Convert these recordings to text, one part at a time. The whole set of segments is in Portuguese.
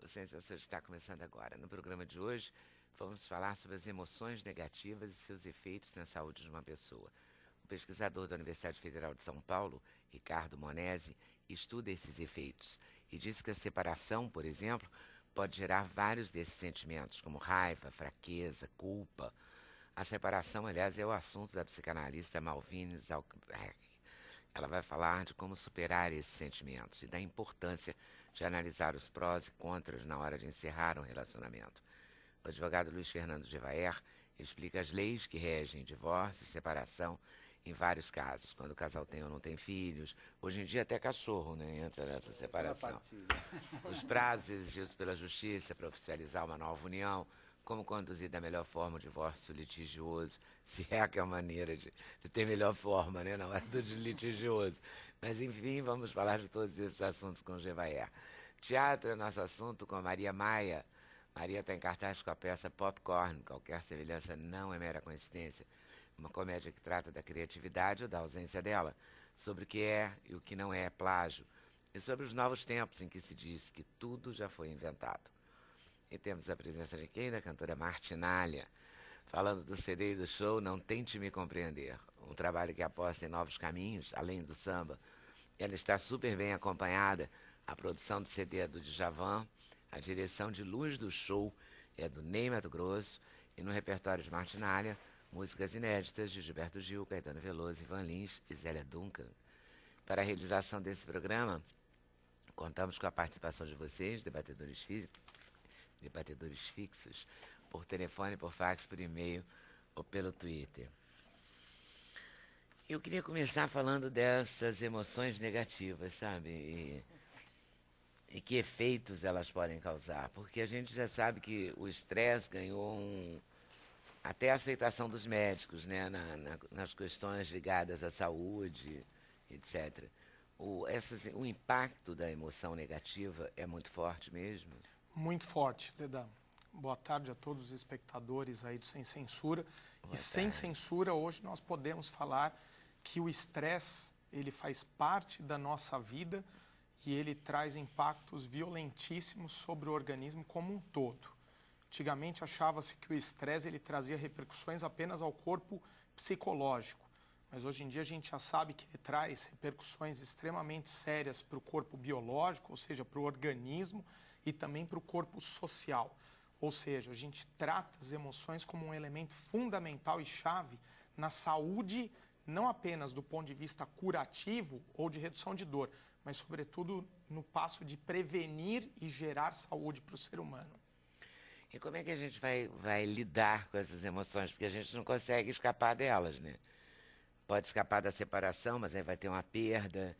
Ciência Social está começando agora. No programa de hoje, vamos falar sobre as emoções negativas e seus efeitos na saúde de uma pessoa. O pesquisador da Universidade Federal de São Paulo, Ricardo Monesi, estuda esses efeitos e diz que a separação, por exemplo, pode gerar vários desses sentimentos, como raiva, fraqueza, culpa. A separação, aliás, é o assunto da psicanalista Malvine Zalcberg. Ela vai falar de como superar esses sentimentos e da importância de analisar os prós e contras na hora de encerrar um relacionamento. O advogado Luiz Fernando Gevaer explica as leis que regem divórcio e separação em vários casos, quando o casal tem ou não tem filhos. Hoje em dia até cachorro, né, entra nessa separação. Os prazos exigidos pela justiça para oficializar uma nova união, como conduzir da melhor forma o divórcio litigioso, se é que é a maneira de ter melhor forma, né, na hora do litigioso. Mas, enfim, vamos falar de todos esses assuntos com o Gevaer. Teatro é nosso assunto com a Maria Maia. Maria está em cartaz com a peça Popcorn. Qualquer semelhança não é mera coincidência. Uma comédia que trata da criatividade ou da ausência dela, sobre o que é e o que não é plágio, e sobre os novos tempos em que se diz que tudo já foi inventado. E temos a presença de quem? Da cantora Martinália, falando do CD e do show Não Tente Me Compreender, um trabalho que aposta em novos caminhos, além do samba. Ela está super bem acompanhada. A produção do CD é do Djavan, a direção de luz do show é do Ney Matogrosso, e no repertório de Martinália, músicas inéditas de Gilberto Gil, Caetano Veloso, Ivan Lins e Zélia Duncan. Para a realização desse programa, contamos com a participação de vocês, debatedores fixos, por telefone, por fax, por e-mail ou pelo Twitter. Eu queria começar falando dessas emoções negativas, sabe? E que efeitos elas podem causar. Porque a gente já sabe que o estresse ganhou até a aceitação dos médicos, né? Nas questões ligadas à saúde, etc. O impacto da emoção negativa é muito forte mesmo? Muito forte, Leda. Boa tarde a todos os espectadores aí do Sem Censura. Sem censura, hoje nós podemos falar que o estresse, ele faz parte da nossa vida e ele traz impactos violentíssimos sobre o organismo como um todo. Antigamente achava-se que o estresse ele trazia repercussões apenas ao corpo psicológico, mas hoje em dia a gente já sabe que ele traz repercussões extremamente sérias para o corpo biológico, ou seja, para o organismo, e também para o corpo social. Ou seja, a gente trata as emoções como um elemento fundamental e chave na saúde, não apenas do ponto de vista curativo ou de redução de dor, mas sobretudo no passo de prevenir e gerar saúde para o ser humano. E como é que a gente vai lidar com essas emoções? Porque a gente não consegue escapar delas, né? Pode escapar da separação, mas aí vai ter uma perda,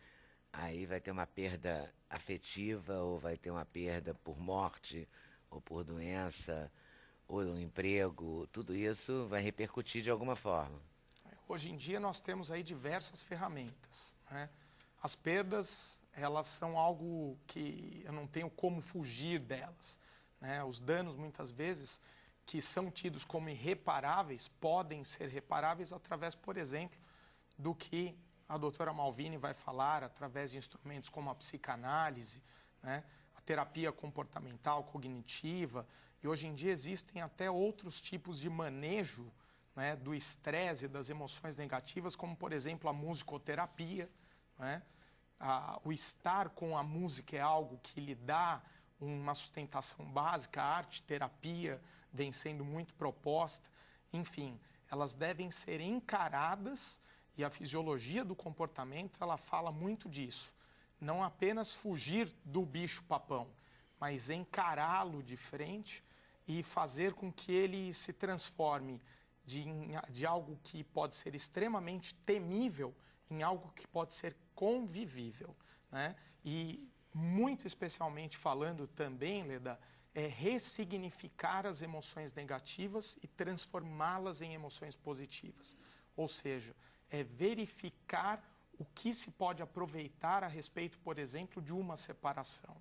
aí vai ter uma perda afetiva, ou vai ter uma perda por morte, ou por doença, ou no emprego. Tudo isso vai repercutir de alguma forma. Hoje em dia nós temos aí diversas ferramentas, né? As perdas, elas são algo que eu não tenho como fugir delas, né? Os danos, muitas vezes, que são tidos como irreparáveis, podem ser reparáveis através, por exemplo, do que a doutora Malvine vai falar, através de instrumentos como a psicanálise, né? A terapia comportamental, cognitiva, e hoje em dia existem até outros tipos de manejo, né, do estresse e das emoções negativas, como, por exemplo, a musicoterapia, né? O estar com a música é algo que lhe dá uma sustentação básica, a arte-terapia vem sendo muito proposta. Enfim, elas devem ser encaradas e a fisiologia do comportamento, ela fala muito disso. Não apenas fugir do bicho-papão, mas encará-lo de frente e fazer com que ele se transforme de algo que pode ser extremamente temível em algo que pode ser convivível, né? E muito especialmente falando também, Leda, é ressignificar as emoções negativas e transformá-las em emoções positivas. Ou seja, é verificar o que se pode aproveitar a respeito, por exemplo, de uma separação.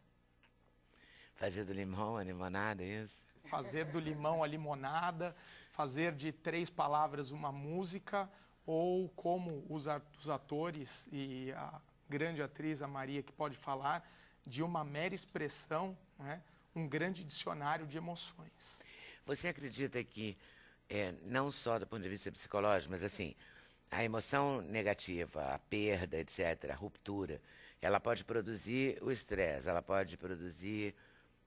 Fazer do limão a limonada, é isso? Fazer do limão a limonada, fazer de 3 palavras uma música, ou como os atores e a grande atriz, a Maria, que pode falar, de uma mera expressão, né, um grande dicionário de emoções. Você acredita que, não só do ponto de vista psicológico, mas assim, a emoção negativa, a perda, etc., a ruptura, ela pode produzir o estresse, ela pode produzir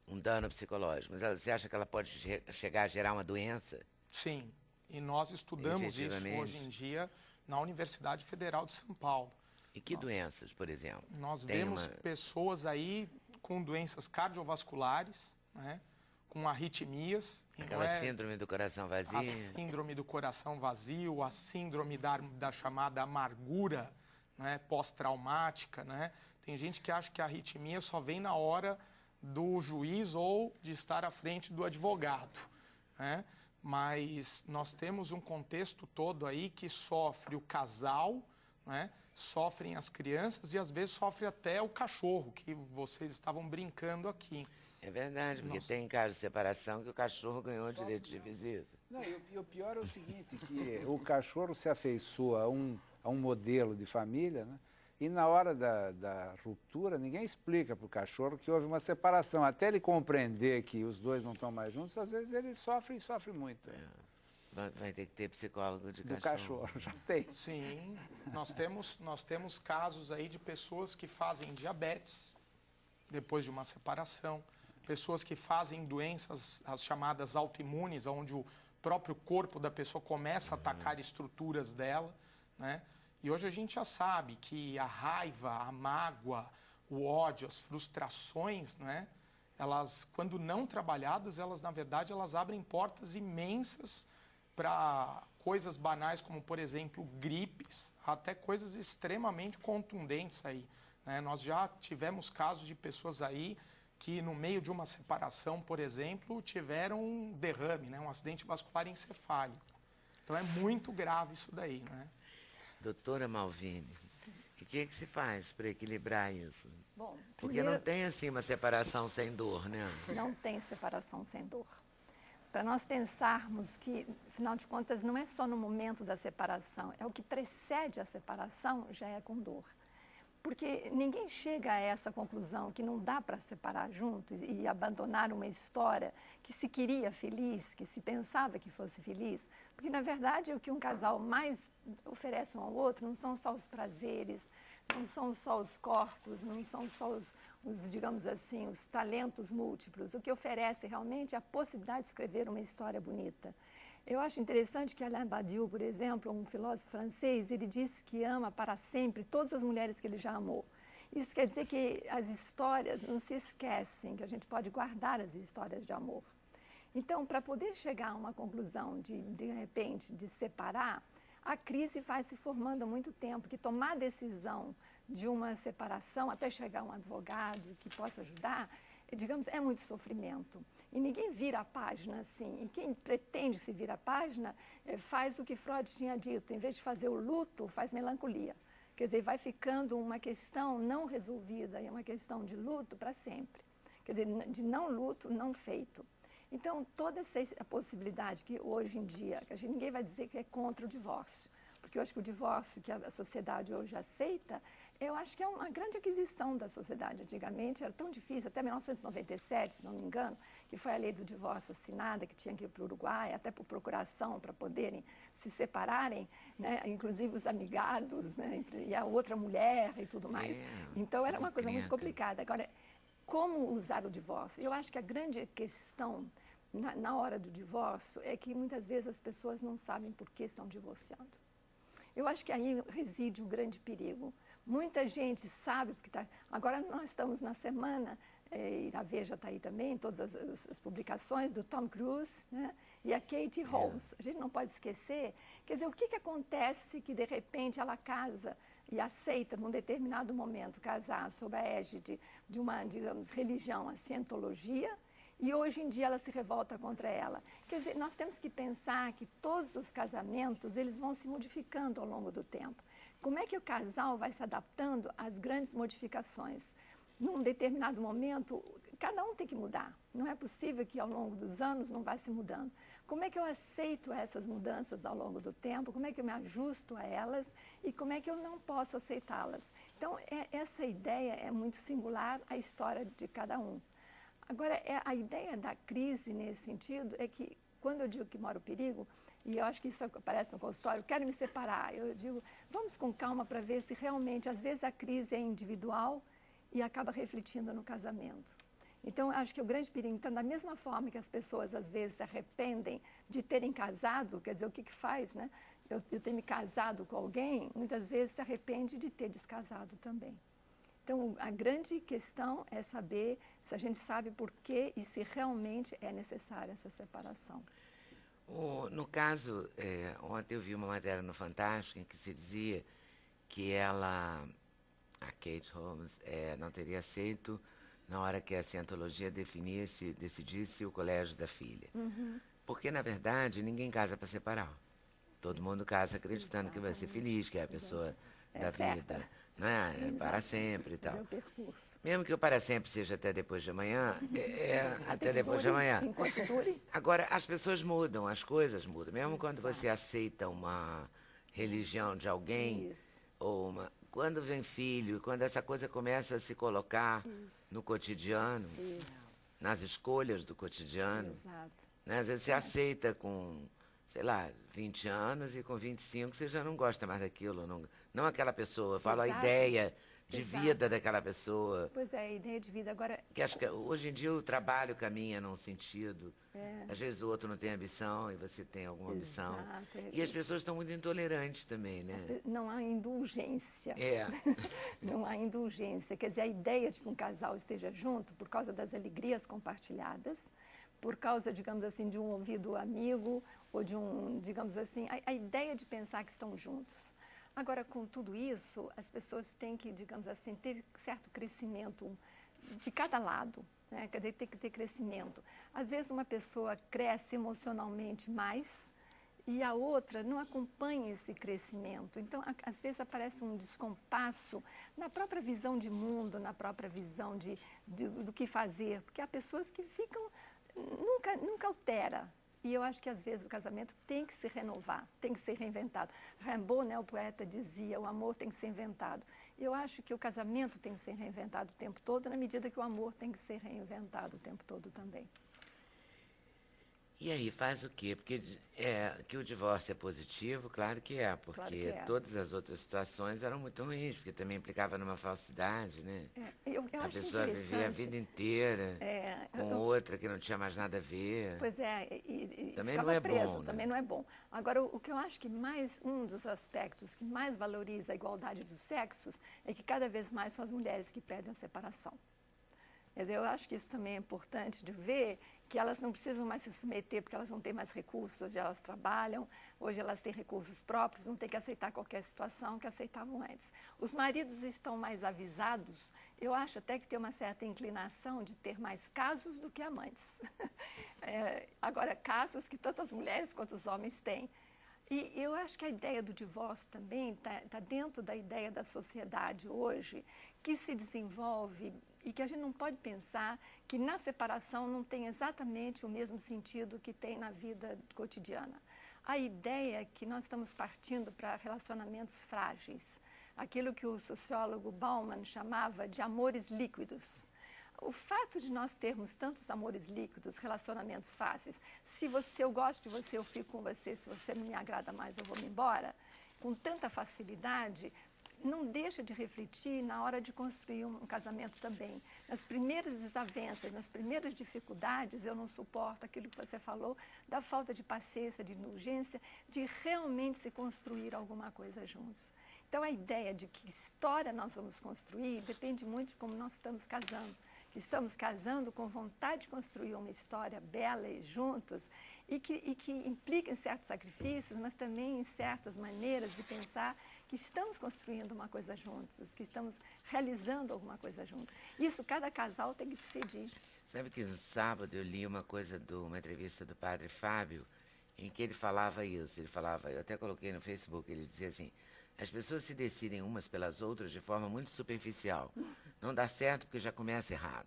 um dano psicológico, mas você acha que ela pode chegar a gerar uma doença? Sim, e nós estudamos isso hoje em dia na Universidade Federal de São Paulo. E que doenças, por exemplo? Nós vemos pessoas aí com doenças cardiovasculares, né, com arritmias. Aquela síndrome do coração vazio. A síndrome do coração vazio, a síndrome da chamada amargura, né, pós-traumática. Né? Tem gente que acha que a arritmia só vem na hora do juiz ou de estar à frente do advogado. Né? Mas nós temos um contexto todo aí que sofre o casal, né? Sofrem as crianças e às vezes sofre até o cachorro, que vocês estavam brincando aqui. É verdade, porque tem casos de separação que o cachorro ganhou o direito de visita. Não, e o pior é o seguinte, que o cachorro se afeiçoa a um modelo de família, né? E na hora da ruptura, ninguém explica para o cachorro que houve uma separação. Até ele compreender que os dois não estão mais juntos, às vezes ele sofre e sofre muito. Vai ter que ter psicólogo de cachorro. Do cachorro, já tem. Sim, nós temos casos aí de pessoas que fazem diabetes depois de uma separação, pessoas que fazem doenças, as chamadas autoimunes, onde o próprio corpo da pessoa começa a atacar estruturas dela, né? E hoje a gente já sabe que a raiva, a mágoa, o ódio, as frustrações, né? Elas, quando não trabalhadas, elas, na verdade, elas abrem portas imensas para coisas banais como, por exemplo, gripes, até coisas extremamente contundentes aí. Né? Nós já tivemos casos de pessoas aí que, no meio de uma separação, por exemplo, tiveram um derrame, né? Um acidente vascular encefálico. Então é muito grave isso daí, né? Doutora Malvine, o que se faz para equilibrar isso? Bom, porque não tem assim uma separação sem dor, né? Não tem separação sem dor. Para nós pensarmos que, afinal de contas, não é só no momento da separação, é o que precede a separação já é com dor. Porque ninguém chega a essa conclusão que não dá para separar junto e abandonar uma história que se queria feliz, que se pensava que fosse feliz. Porque, na verdade, o que um casal mais oferece um ao outro não são só os prazeres, não são só os corpos, não são só digamos assim, os talentos múltiplos. O que oferece realmente é a possibilidade de escrever uma história bonita. Eu acho interessante que Alain Badiou, por exemplo, um filósofo francês, ele disse que ama para sempre todas as mulheres que ele já amou. Isso quer dizer que as histórias não se esquecem, que a gente pode guardar as histórias de amor. Então, para poder chegar a uma conclusão de repente, de separar, a crise vai se formando há muito tempo, que tomar a decisão de uma separação, até chegar um advogado que possa ajudar, digamos, é muito sofrimento. E ninguém vira a página assim. E quem pretende se virar a página faz o que Freud tinha dito. Em vez de fazer o luto, faz melancolia. Quer dizer, vai ficando uma questão não resolvida, e uma questão de luto para sempre. Quer dizer, de não luto, não feito. Então, toda essa possibilidade que hoje em dia, que ninguém vai dizer que é contra o divórcio, porque eu acho que o divórcio que a sociedade hoje aceita, eu acho que é uma grande aquisição da sociedade. Antigamente era tão difícil, até 1997, se não me engano, que foi a lei do divórcio assinada, que tinha que ir para o Uruguai, até por procuração, para poderem se separarem, né? Inclusive os amigados, né? E a outra mulher e tudo mais. Então era uma coisa muito complicada. Agora, como usar o divórcio? Eu acho que a grande questão na hora do divórcio é que muitas vezes as pessoas não sabem por que estão divorciando. Eu acho que aí reside o grande perigo. Muita gente sabe, porque agora nós estamos na semana, e a Veja está aí também, todas as publicações do Tom Cruise, né? E a Katie Holmes. A gente não pode esquecer, quer dizer, o que acontece que de repente ela casa e aceita, num determinado momento, casar sob a égide de uma, digamos, religião, a cientologia, e hoje em dia ela se revolta contra ela. Quer dizer, nós temos que pensar que todos os casamentos, eles vão se modificando ao longo do tempo. Como é que o casal vai se adaptando às grandes modificações? Num determinado momento, cada um tem que mudar. Não é possível que ao longo dos anos não vá se mudando. Como é que eu aceito essas mudanças ao longo do tempo? Como é que eu me ajusto a elas? E como é que eu não posso aceitá-las? Então, essa ideia é muito singular, a história de cada um. Agora, a ideia da crise nesse sentido é que, quando eu digo que mora o perigo, e eu acho que isso aparece no consultório, quero me separar, eu digo, vamos com calma para ver se realmente, às vezes, a crise é individual e acaba refletindo no casamento. Então, acho que o grande perigo, então, da mesma forma que as pessoas, às vezes, se arrependem de terem casado, quer dizer, o que faz, né? Eu ter me casado com alguém, muitas vezes se arrepende de ter descasado também. Então, a grande questão é saber se a gente sabe por quê e se realmente é necessária essa separação. No caso, ontem eu vi uma matéria no Fantástico em que se dizia que a Kate Holmes, não teria aceito na hora que a cientologia decidisse o colégio da filha. Uhum. Porque, na verdade, ninguém casa para separar. Todo mundo casa acreditando que vai ser feliz, que é a pessoa da vida, não é? Para sempre e tal. É o percurso. Mesmo que o para sempre seja até depois de amanhã, até depois de amanhã. Enquanto dure. Agora, as pessoas mudam, as coisas mudam. Mesmo quando você aceita uma religião de alguém, Isso. ou quando vem filho, quando essa coisa começa a se colocar no cotidiano, Isso. nas escolhas do cotidiano, Exato. né? Às vezes você aceita com, sei lá, 20 anos e com 25 você já não gosta mais daquilo. Não aquela pessoa, eu falo Exato. a ideia de Exato. vida daquela pessoa. Pois é, a ideia de vida. Agora, Que acho que hoje em dia o trabalho caminha num sentido. Às vezes o outro não tem ambição e você tem alguma ambição. Exato. E as pessoas estão muito intolerantes também, né? não há indulgência. É. Não há indulgência. Quer dizer, a ideia de que um casal esteja junto por causa das alegrias compartilhadas, por causa, digamos assim, de um ouvido amigo, ou de digamos assim, a ideia de pensar que estão juntos. Agora, com tudo isso, as pessoas têm que, digamos assim, ter certo crescimento de cada lado, né? Quer dizer, tem que ter crescimento. Às vezes uma pessoa cresce emocionalmente mais e a outra não acompanha esse crescimento. Então, às vezes aparece um descompasso na própria visão de mundo, na própria visão do que fazer, porque há pessoas que ficam, nunca altera. E eu acho que, às vezes, o casamento tem que se renovar, tem que ser reinventado. Rimbaud, né, o poeta, dizia, o amor tem que ser inventado. Eu acho que o casamento tem que ser reinventado o tempo todo, na medida que o amor tem que ser reinventado o tempo todo também. E aí, faz o quê? Porque que o divórcio é positivo, claro que é, porque Claro que é. todas as outras situações eram muito ruins, porque também implicava numa falsidade, né? Eu A acho pessoa vivia a vida inteira com outra que não tinha mais nada a ver. Pois é, e Também ficava não é preso, bom, né? também não é bom. Agora, o que eu acho que um dos aspectos que mais valoriza a igualdade dos sexos é que cada vez mais são as mulheres que pedem a separação. Quer dizer, eu acho que isso também é importante de ver, que elas não precisam mais se submeter porque elas não têm mais recursos, hoje elas trabalham, hoje elas têm recursos próprios, não têm que aceitar qualquer situação que aceitavam antes. Os maridos estão mais avisados, eu acho até que tem uma certa inclinação de ter mais casos do que amantes. Agora, casos que tanto as mulheres quanto os homens têm. E eu acho que a ideia do divórcio também está dentro da ideia da sociedade hoje, que se desenvolve e que a gente não pode pensar que na separação não tem exatamente o mesmo sentido que tem na vida cotidiana. A ideia é que nós estamos partindo para relacionamentos frágeis, aquilo que o sociólogo Bauman chamava de amores líquidos. O fato de nós termos tantos amores líquidos, relacionamentos fáceis, se eu gosto de você, eu fico com você, se você não me agrada mais, eu vou me embora, com tanta facilidade, não deixa de refletir na hora de construir um casamento também. Nas primeiras desavenças, nas primeiras dificuldades, eu não suporto aquilo que você falou, da falta de paciência, de indulgência, de realmente se construir alguma coisa juntos. Então, a ideia de que história nós vamos construir depende muito de como nós estamos casando. Que estamos casando com vontade de construir uma história bela e juntos e que implica em certos sacrifícios, mas também em certas maneiras de pensar que estamos construindo uma coisa juntos, que estamos realizando alguma coisa juntos. Isso cada casal tem que decidir. Sabe que no sábado eu li uma entrevista do padre Fábio, em que ele falava isso. Ele falava, eu até coloquei no Facebook, ele dizia assim, as pessoas se decidem umas pelas outras de forma muito superficial. Não dá certo porque já começa errado.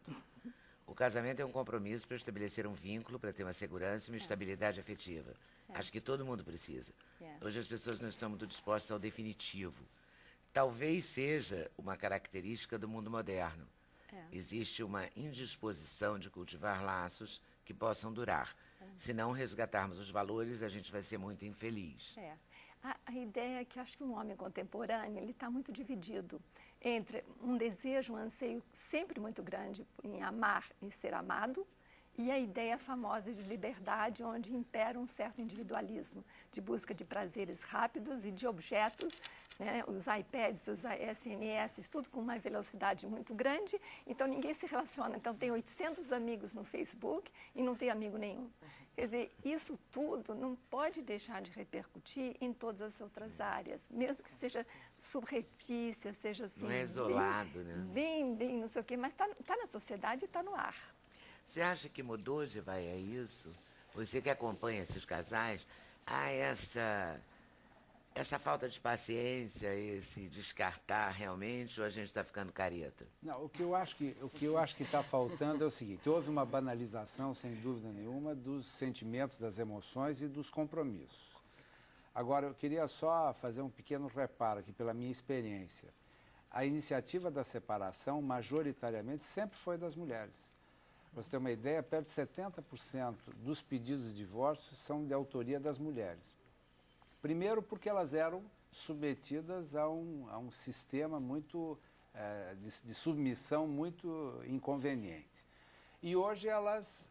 O casamento é um compromisso para estabelecer um vínculo, para ter uma segurança e uma estabilidade afetiva. Acho que todo mundo precisa. Hoje as pessoas não estão muito dispostas ao definitivo. Talvez seja uma característica do mundo moderno. Existe uma indisposição de cultivar laços que possam durar. Se não resgatarmos os valores, a gente vai ser muito infeliz. A ideia é que acho que um homem contemporâneo ele está muito dividido entre um desejo, um anseio sempre muito grande em amar e ser amado, e a ideia famosa de liberdade, onde impera um certo individualismo, de busca de prazeres rápidos e de objetos, né, os iPads, os SMS, tudo com uma velocidade muito grande, então ninguém se relaciona. Então tem 800 amigos no Facebook e não tem amigo nenhum. Quer dizer, isso tudo não pode deixar de repercutir em todas as outras áreas, mesmo que seja subreptícia, seja assim... Não é isolado, né? Bem, não sei o quê, mas está na sociedade e está no ar. Você acha que mudou, Jevaia, isso? Você que acompanha esses casais, há essa falta de paciência, esse descartar realmente, ou a gente está ficando careta? Não, o que eu acho que está faltando é o seguinte: houve uma banalização, sem dúvida nenhuma, dos sentimentos, das emoções e dos compromissos. Agora, eu queria só fazer um pequeno reparo aqui pela minha experiência. A iniciativa da separação, majoritariamente, sempre foi das mulheres. Para você ter uma ideia, perto de 70% dos pedidos de divórcio são de autoria das mulheres. Primeiro porque elas eram submetidas a um sistema muito de submissão muito inconveniente. E hoje elas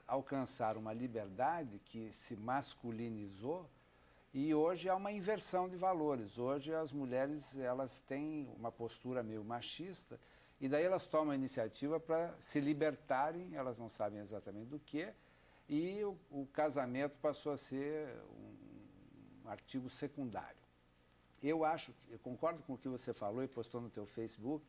alcançaram uma liberdade que se masculinizou e hoje há uma inversão de valores. Hoje as mulheres elas têm uma postura meio machista e daí elas tomam a iniciativa para se libertarem, elas não sabem exatamente do que, e o casamento passou a ser um artigo secundário. Eu concordo com o que você falou e postou no teu Facebook,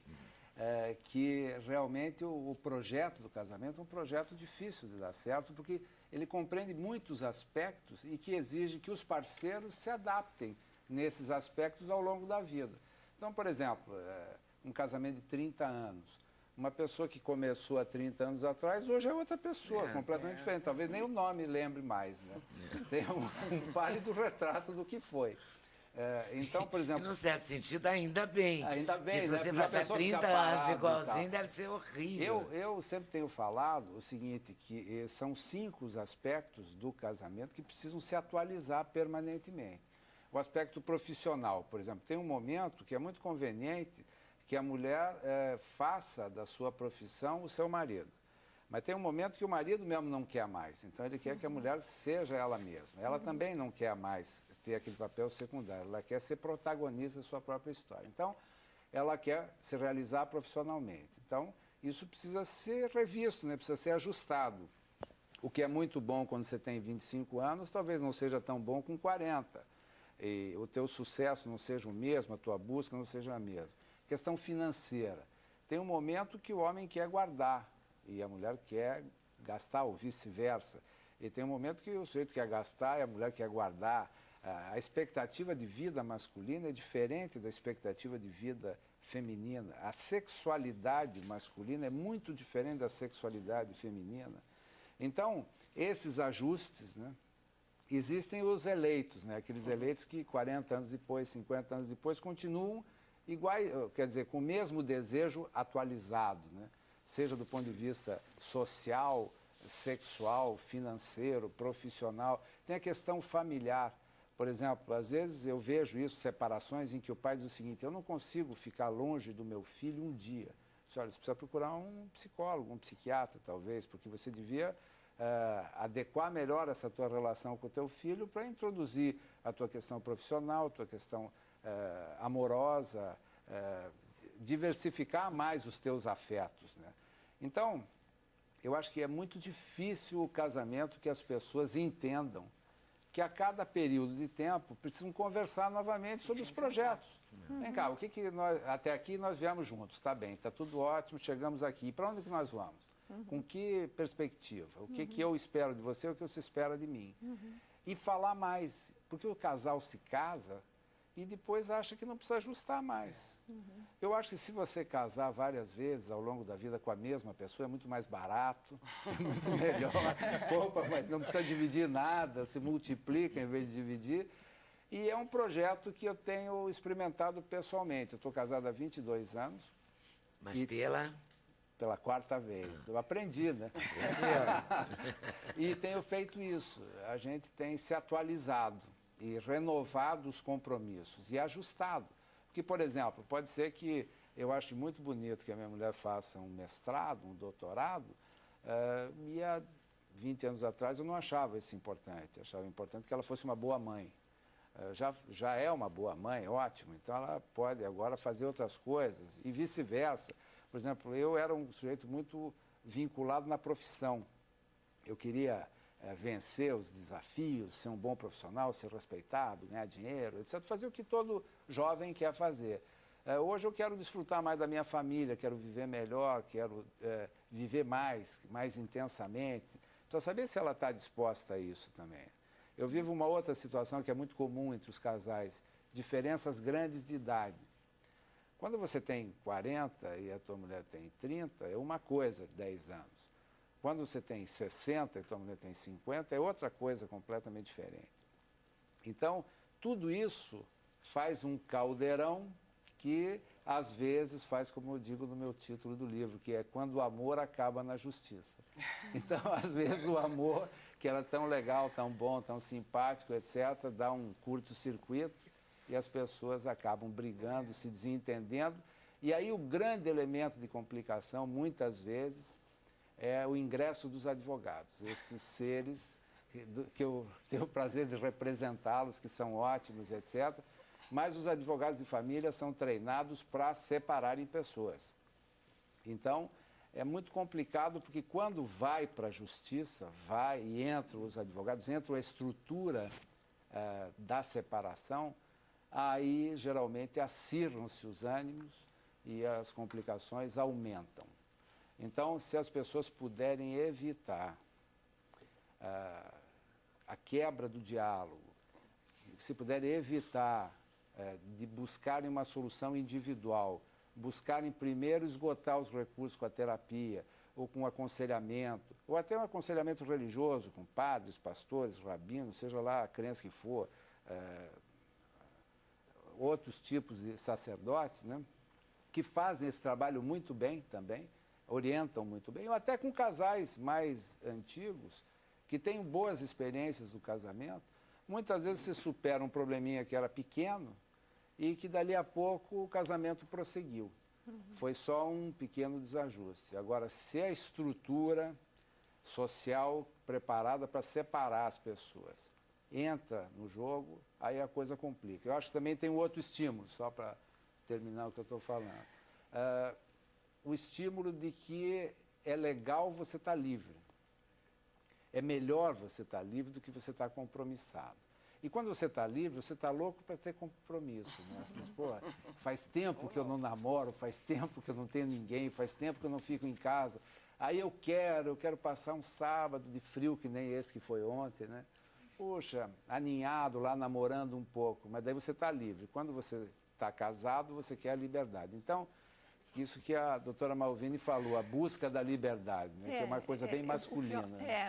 que realmente o projeto do casamento é um projeto difícil de dar certo, porque ele compreende muitos aspectos e que exige que os parceiros se adaptem nesses aspectos ao longo da vida. Então, por exemplo, um casamento de 30 anos, uma pessoa que começou há 30 anos atrás, hoje é outra pessoa, completamente diferente. Talvez nem o nome lembre mais, né? Tem um pálido retrato do que foi. Então, por exemplo... Num certo sentido, ainda bem. Ainda bem, se né? você passar 30 anos igualzinho, deve ser horrível. Eu sempre tenho falado o seguinte, que são 5 os aspectos do casamento que precisam se atualizar permanentemente. O aspecto profissional, por exemplo, tem um momento que é muito conveniente que a mulher faça da sua profissão o seu marido. Mas tem um momento que o marido mesmo não quer mais. Então ele quer que a mulher seja ela mesma. Ela também não quer mais ter aquele papel secundário. Ela quer ser protagonista da sua própria história. Então ela quer se realizar profissionalmente. Então isso precisa ser revisto, né? Precisa ser ajustado. O que é muito bom quando você tem 25 anos, talvez não seja tão bom com 40. E o teu sucesso não seja o mesmo, a tua busca não seja a mesma. Questão financeira. Tem um momento que o homem quer guardar e a mulher quer gastar, ou vice-versa. E tem um momento que o sujeito quer gastar e a mulher quer guardar. A expectativa de vida masculina é diferente da expectativa de vida feminina. A sexualidade masculina é muito diferente da sexualidade feminina. Então, esses ajustes, né? Existem os eleitos, né? Aqueles eleitos que 40 anos depois, 50 anos depois, continuam iguais, quer dizer, com o mesmo desejo atualizado, né? Seja do ponto de vista social, sexual, financeiro, profissional. Tem a questão familiar. Por exemplo, às vezes eu vejo isso, separações em que o pai diz o seguinte: eu não consigo ficar longe do meu filho um dia. Olha, você precisa procurar um psicólogo, um psiquiatra, talvez, porque você devia adequar melhor essa tua relação com o teu filho para introduzir a tua questão profissional, a tua questão amorosa, diversificar mais os teus afetos, né? Então, eu acho que é muito difícil o casamento que as pessoas entendam que a cada período de tempo precisam conversar novamente sobre os projetos. Vem cá, o que nós, até aqui nós viemos juntos, está bem, está tudo ótimo, chegamos aqui. Para onde que nós vamos? Com que perspectiva? O que eu espero de você, o que você espera de mim? E falar mais, porque o casal se casa e depois acha que não precisa ajustar mais. Eu acho que se você casar várias vezes ao longo da vida com a mesma pessoa, é muito mais barato, é muito melhor. Opa, mas não precisa dividir nada, se multiplica em vez de dividir. E é um projeto que eu tenho experimentado pessoalmente. Eu estou casado há 22 anos. Mas pela pela 4ª vez. Eu aprendi, né? E tenho feito isso. A gente tem se atualizado e renovado os compromissos e ajustado. Porque, por exemplo, pode ser que eu ache muito bonito que a minha mulher faça um mestrado, um doutorado, e há 20 anos atrás eu não achava isso importante. Eu achava importante que ela fosse uma boa mãe. Já é uma boa mãe, ótimo, então ela pode agora fazer outras coisas e vice-versa. Por exemplo, eu era um sujeito muito vinculado na profissão. Eu queria vencer os desafios, ser um bom profissional, ser respeitado, ganhar dinheiro, etc. Fazer o que todo jovem quer fazer. Hoje eu quero desfrutar mais da minha família, quero viver melhor, quero viver mais intensamente. Precisa saber se ela está disposta a isso também. Eu vivo uma outra situação que é muito comum entre os casais, diferenças grandes de idade. Quando você tem 40 e a tua mulher tem 30, é uma coisa, 10 anos. Quando você tem 60 e tua mulher tem 50, é outra coisa completamente diferente. Então, tudo isso faz um caldeirão que, às vezes, faz como eu digo no meu título do livro, que é quando o amor acaba na justiça. Então, às vezes, o amor, que era tão legal, tão bom, tão simpático, etc., dá um curto-circuito e as pessoas acabam brigando, se desentendendo. E aí o grande elemento de complicação, muitas vezes, é o ingresso dos advogados, esses seres que eu tenho o prazer de representá-los, que são ótimos, etc., mas os advogados de família são treinados para separarem pessoas. Então, é muito complicado porque quando vai para a justiça, vai e entram os advogados, entra a estrutura da separação, aí geralmente acirram-se os ânimos e as complicações aumentam. Então, se as pessoas puderem evitar a quebra do diálogo, se puderem evitar de buscarem uma solução individual, buscarem primeiro esgotar os recursos com a terapia, ou com aconselhamento, ou até um aconselhamento religioso, com padres, pastores, rabinos, seja lá a crença que for, outros tipos de sacerdotes, né, que fazem esse trabalho muito bem também, orientam muito bem, ou até com casais mais antigos, que têm boas experiências do casamento, muitas vezes se supera um probleminha que era pequeno e que dali a pouco o casamento prosseguiu. Foi só um pequeno desajuste. Agora, se a estrutura social preparada para separar as pessoas entra no jogo, aí a coisa complica. Eu acho que também tem um outro estímulo, só para terminar o que eu estou falando. O estímulo de que é legal você estar livre. É melhor você estar livre do que você estar compromissado. E quando você está livre, você está louco para ter compromisso. Né? Você diz, pô, faz tempo que eu não namoro, faz tempo que eu não tenho ninguém, faz tempo que eu não fico em casa. Aí eu quero passar um sábado de frio que nem esse que foi ontem, né? Puxa, aninhado lá, namorando um pouco, mas daí você está livre. Quando você está casado, você quer a liberdade. Então, isso que a doutora Malvini falou, a busca da liberdade, né? Que é uma coisa bem masculina.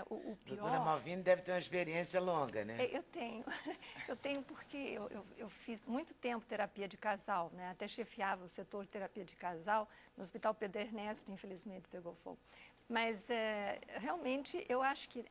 O pior... Doutora Malvini deve ter uma experiência longa, né? Eu tenho. Eu tenho porque eu fiz muito tempo terapia de casal, né? Até chefiava o setor de terapia de casal no Hospital Pedro Ernesto, infelizmente pegou fogo. Mas, realmente, eu acho que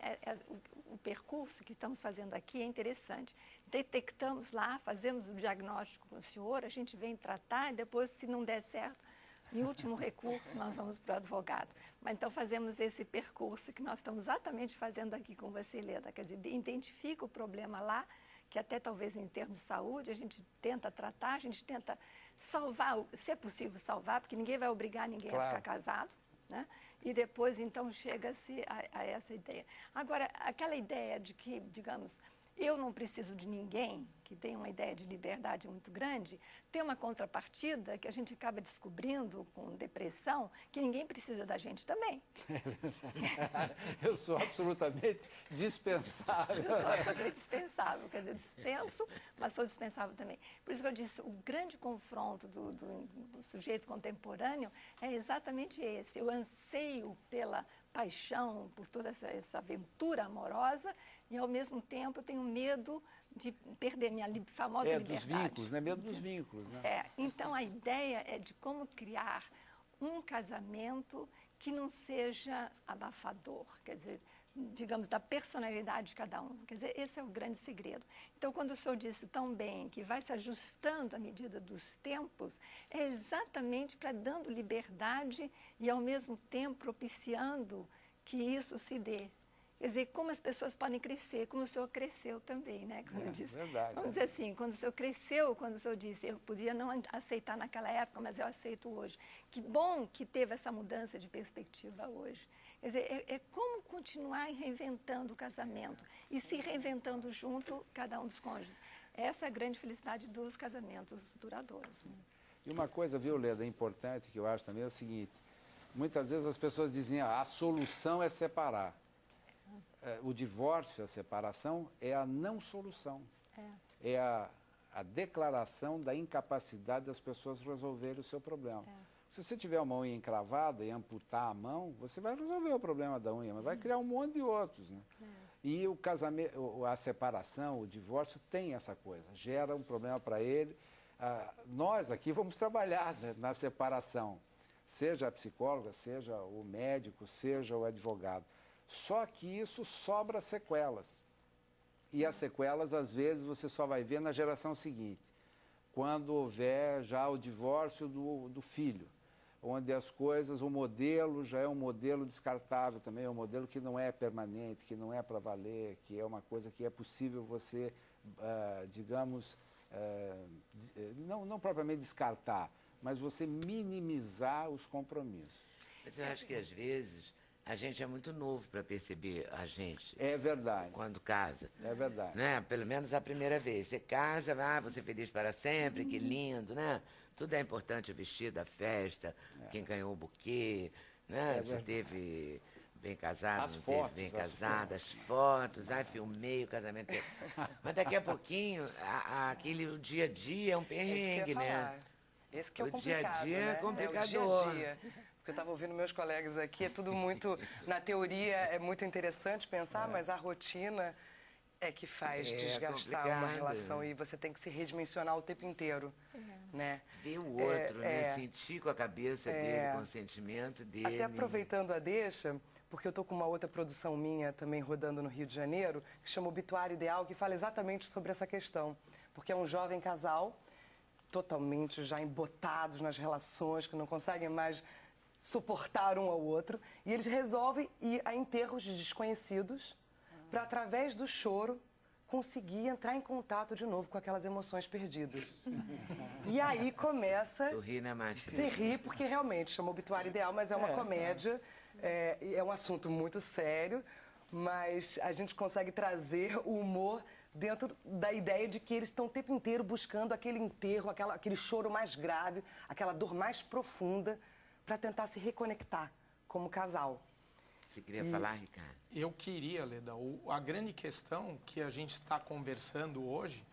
o percurso que estamos fazendo aqui é interessante. Detectamos lá, fazemos o diagnóstico com o senhor, a gente vem tratar e depois, se não der certo, em último recurso, nós vamos para o advogado. Mas então fazemos esse percurso que nós estamos exatamente fazendo aqui com você, Leda. Quer dizer, identifica o problema lá, que até talvez em termos de saúde a gente tenta tratar, a gente tenta salvar, se é possível salvar, porque ninguém vai obrigar ninguém a ficar casado, né? E depois, então, chega-se a essa ideia. Agora, aquela ideia de que, digamos, eu não preciso de ninguém, que tem uma ideia de liberdade muito grande, tem uma contrapartida que a gente acaba descobrindo com depressão, que ninguém precisa da gente também. Eu sou absolutamente dispensável. Eu sou absolutamente dispensável, quer dizer, dispenso, mas sou dispensável também. Por isso que eu disse, o grande confronto do sujeito contemporâneo é exatamente esse. Eu anseio pela paixão, por toda essa aventura amorosa, e ao mesmo tempo eu tenho medo de perder minha famosa liberdade. Dos vínculos, né? Medo dos vínculos, né? Então a ideia é de como criar um casamento que não seja abafador, quer dizer, digamos, da personalidade de cada um. Quer dizer, esse é o grande segredo. Então, quando o senhor disse tão bem que vai se ajustando à medida dos tempos, é exatamente para dando liberdade e, ao mesmo tempo, propiciando que isso se dê. Quer dizer, como as pessoas podem crescer, como o senhor cresceu também, né? Quando disse, verdade. vamos dizer assim, quando o senhor cresceu, quando o senhor disse, eu podia não aceitar naquela época, mas eu aceito hoje. Que bom que teve essa mudança de perspectiva hoje. Quer dizer, é como continuar reinventando o casamento e se reinventando junto cada um dos cônjuges. Essa é a grande felicidade dos casamentos duradouros. Né? E uma coisa, viu, Leda, importante que eu acho também é o seguinte, muitas vezes as pessoas dizem, a solução é separar. O divórcio, a separação, é a não solução. É a declaração da incapacidade das pessoas resolverem o seu problema. Se você tiver uma unha encravada e amputar a mão, você vai resolver o problema da unha, mas vai criar um monte de outros. Né? E o casamento, a separação, o divórcio tem essa coisa, gera um problema para ele. Nós aqui vamos trabalhar, né, na separação, seja a psicóloga, seja o médico, seja o advogado. Só que isso sobra sequelas. E as sequelas, às vezes, você só vai ver na geração seguinte, quando houver já o divórcio do filho, onde as coisas, o modelo já é um modelo descartável também, é um modelo que não é permanente, que não é para valer, que é uma coisa que é possível você, digamos, não propriamente descartar, mas você minimizar os compromissos. Mas eu acho que, às vezes, a gente é muito novo para perceber a gente. É verdade. Quando casa. É verdade. Né? Pelo menos a primeira vez. Você casa, você é feliz para sempre, que lindo, né? Tudo é importante, o vestido, a festa, quem ganhou o buquê, né? Você teve bem casado, As não fotos, teve bem casado, as fotos, filmei o casamento. Mas daqui a pouquinho, o dia a dia é um perrengue, né? Esse que é o dia a complicado, dia né? é complicador. É o dia a dia. Porque eu estava ouvindo meus colegas aqui, é tudo muito... Na teoria é muito interessante pensar, mas a rotina é que faz desgastar uma relação e você tem que se redimensionar o tempo inteiro, né? Ver o outro, né? Sentir com a cabeça dele, com o sentimento dele. Até aproveitando a deixa, porque eu estou com uma outra produção minha também rodando no Rio de Janeiro, que chama Obituário Ideal, que fala exatamente sobre essa questão. Porque é um jovem casal, totalmente já embotados nas relações, que não conseguem mais suportar um ao outro, e eles resolvem ir a enterros de desconhecidos para, através do choro, conseguir entrar em contato de novo com aquelas emoções perdidas. E aí começa... Tu ri, né, Márcia? Você ri, porque realmente chama Obituário Ideal, mas é uma comédia, é um assunto muito sério, mas a gente consegue trazer o humor dentro da ideia de que eles estão o tempo inteiro buscando aquele enterro, aquele choro mais grave, aquela dor mais profunda, para tentar se reconectar como casal. Você queria falar, Ricardo? Eu queria, Leda, a grande questão que a gente está conversando hoje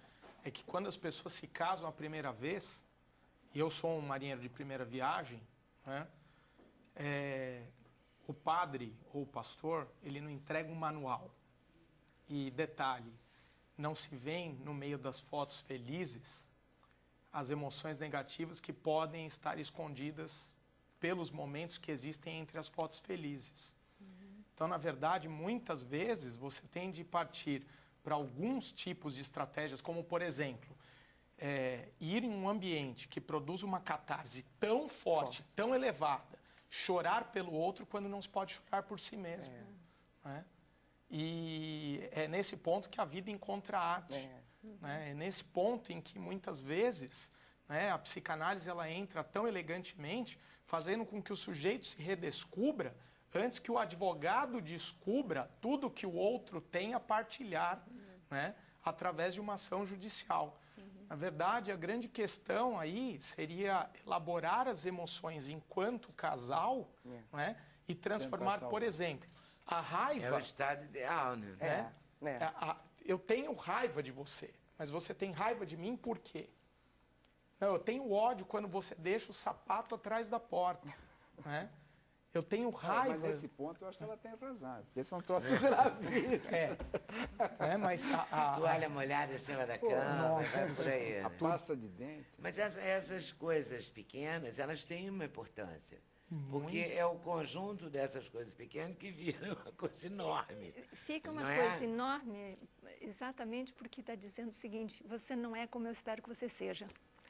é que quando as pessoas se casam a primeira vez, e eu sou um marinheiro de primeira viagem, né, o padre ou o pastor, ele não entrega um manual. E detalhe, não se vêem no meio das fotos felizes as emoções negativas que podem estar escondidas pelos momentos que existem entre as fotos felizes. Então, na verdade, muitas vezes você tem de partir para alguns tipos de estratégias, como, por exemplo, ir em um ambiente que produz uma catarse tão forte, tão elevada, chorar pelo outro quando não se pode chorar por si mesmo. Né? E é nesse ponto que a vida encontra arte. Né? É nesse ponto em que, muitas vezes, né, a psicanálise ela entra tão elegantemente, fazendo com que o sujeito se redescubra antes que o advogado descubra tudo que o outro tem a partilhar, né, através de uma ação judicial. Na verdade, a grande questão aí seria elaborar as emoções enquanto casal, né, e transformar, por exemplo, a raiva... É o estado ideal, né? Eu tenho raiva de você, mas você tem raiva de mim por quê? Não, eu tenho ódio quando você deixa o sapato atrás da porta, né? Eu tenho raiva... Mas nesse ponto eu acho que ela tem razão, porque esse é um troço gravíssimo. Mas toalha molhada em cima da cama, vai por aí. A pasta de dente. Mas essas coisas pequenas, elas têm uma importância. Porque é o conjunto dessas coisas pequenas que vira uma coisa enorme. Fica uma Não coisa é? enorme, exatamente porque está dizendo o seguinte: você não é como eu espero que você seja.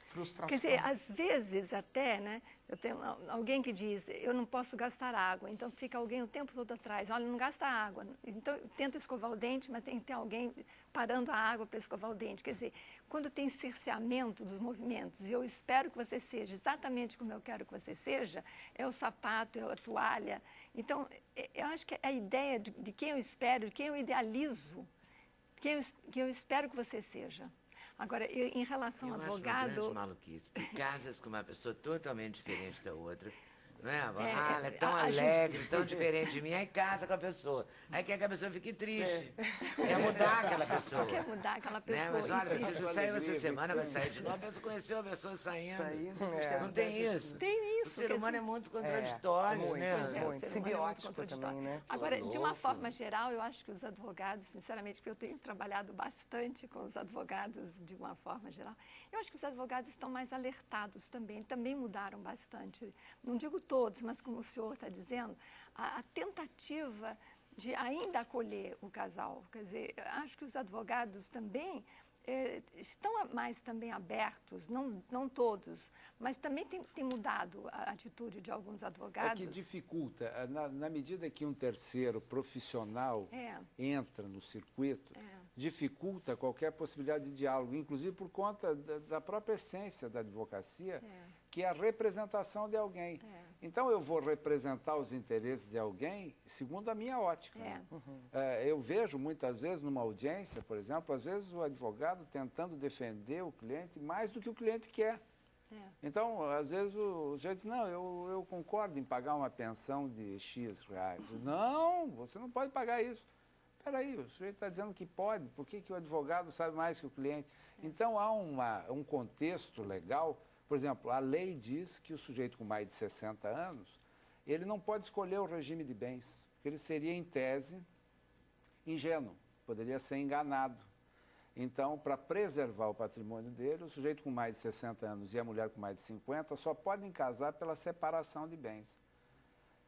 Frustração. Quer dizer, às vezes até, né, eu tenho alguém que diz, eu não posso gastar água, então fica alguém o tempo todo atrás, olha, não gasta água, então tenta escovar o dente, mas tem que ter alguém parando a água para escovar o dente. Quer dizer, quando tem cerceamento dos movimentos, e eu espero que você seja exatamente como eu quero que você seja, é o sapato, é a toalha. Então, eu acho que a ideia de quem eu espero, de quem eu idealizo, que eu espero que você seja. Agora, em relação ao Eu acho uma advogado... grande maluquice. Porque casas com uma pessoa totalmente diferente da outra. Não é? É, Ela é tão a alegre, tão diferente de mim. Aí casa com a pessoa. Aí quer que a pessoa fique triste. Quer mudar aquela pessoa. Quer mudar aquela Né? pessoa. Mas olha, E- você saiu essa semana, vai sair de novo. A pessoa conheceu a pessoa saindo. Não É. tem isso. Tem isso. O ser quer humano é dizer, muito contraditório, muito, né? Pois é, o muito. ser humano é muito Simbiótico contraditório. também, né? Agora, de uma louco. forma geral, eu acho que os advogados, sinceramente, porque eu tenho trabalhado bastante com os advogados de uma forma geral, eu acho que os advogados estão mais alertados também mudaram bastante. Não digo todos, mas como o senhor está dizendo, a tentativa de ainda acolher o casal. Quer dizer, eu acho que os advogados também estão mais também abertos, não todos, mas também tem mudado a atitude de alguns É advogados. que dificulta, na medida que um terceiro profissional É. entra no circuito, dificulta qualquer possibilidade de diálogo, inclusive por conta da própria essência da advocacia, que é a representação de alguém. Então, eu vou representar os interesses de alguém segundo a minha ótica. Né? Eu vejo muitas vezes numa audiência, por exemplo, às vezes o advogado tentando defender o cliente mais do que o cliente quer. Então, às vezes o sujeito diz, não, eu concordo em pagar uma pensão de X reais. Não, você não pode pagar isso. Espera aí, o sujeito está dizendo que pode, por que o advogado sabe mais que o cliente? Então, há um contexto legal. Por exemplo, a lei diz que o sujeito com mais de 60 anos, ele não pode escolher o regime de bens, porque ele seria, em tese, ingênuo, poderia ser enganado. Então, para preservar o patrimônio dele, o sujeito com mais de 60 anos e a mulher com mais de 50 só podem casar pela separação de bens.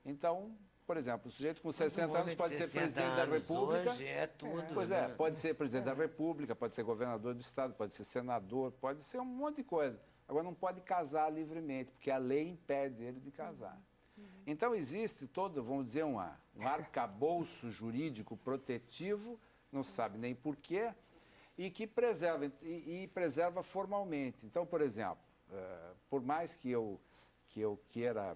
Então, por exemplo, o sujeito com 60 anos pode ser presidente da República. Hoje é tudo. Pois é, né? pode ser presidente da República, pode ser governador do estado, pode ser senador, pode ser um monte de coisa. Agora, não pode casar livremente, porque a lei impede ele de casar. Então, existe todo, vamos dizer, um arcabouço jurídico protetivo, não se sabe nem porquê, e que preserva, e preserva formalmente. Então, por exemplo, por mais que eu queira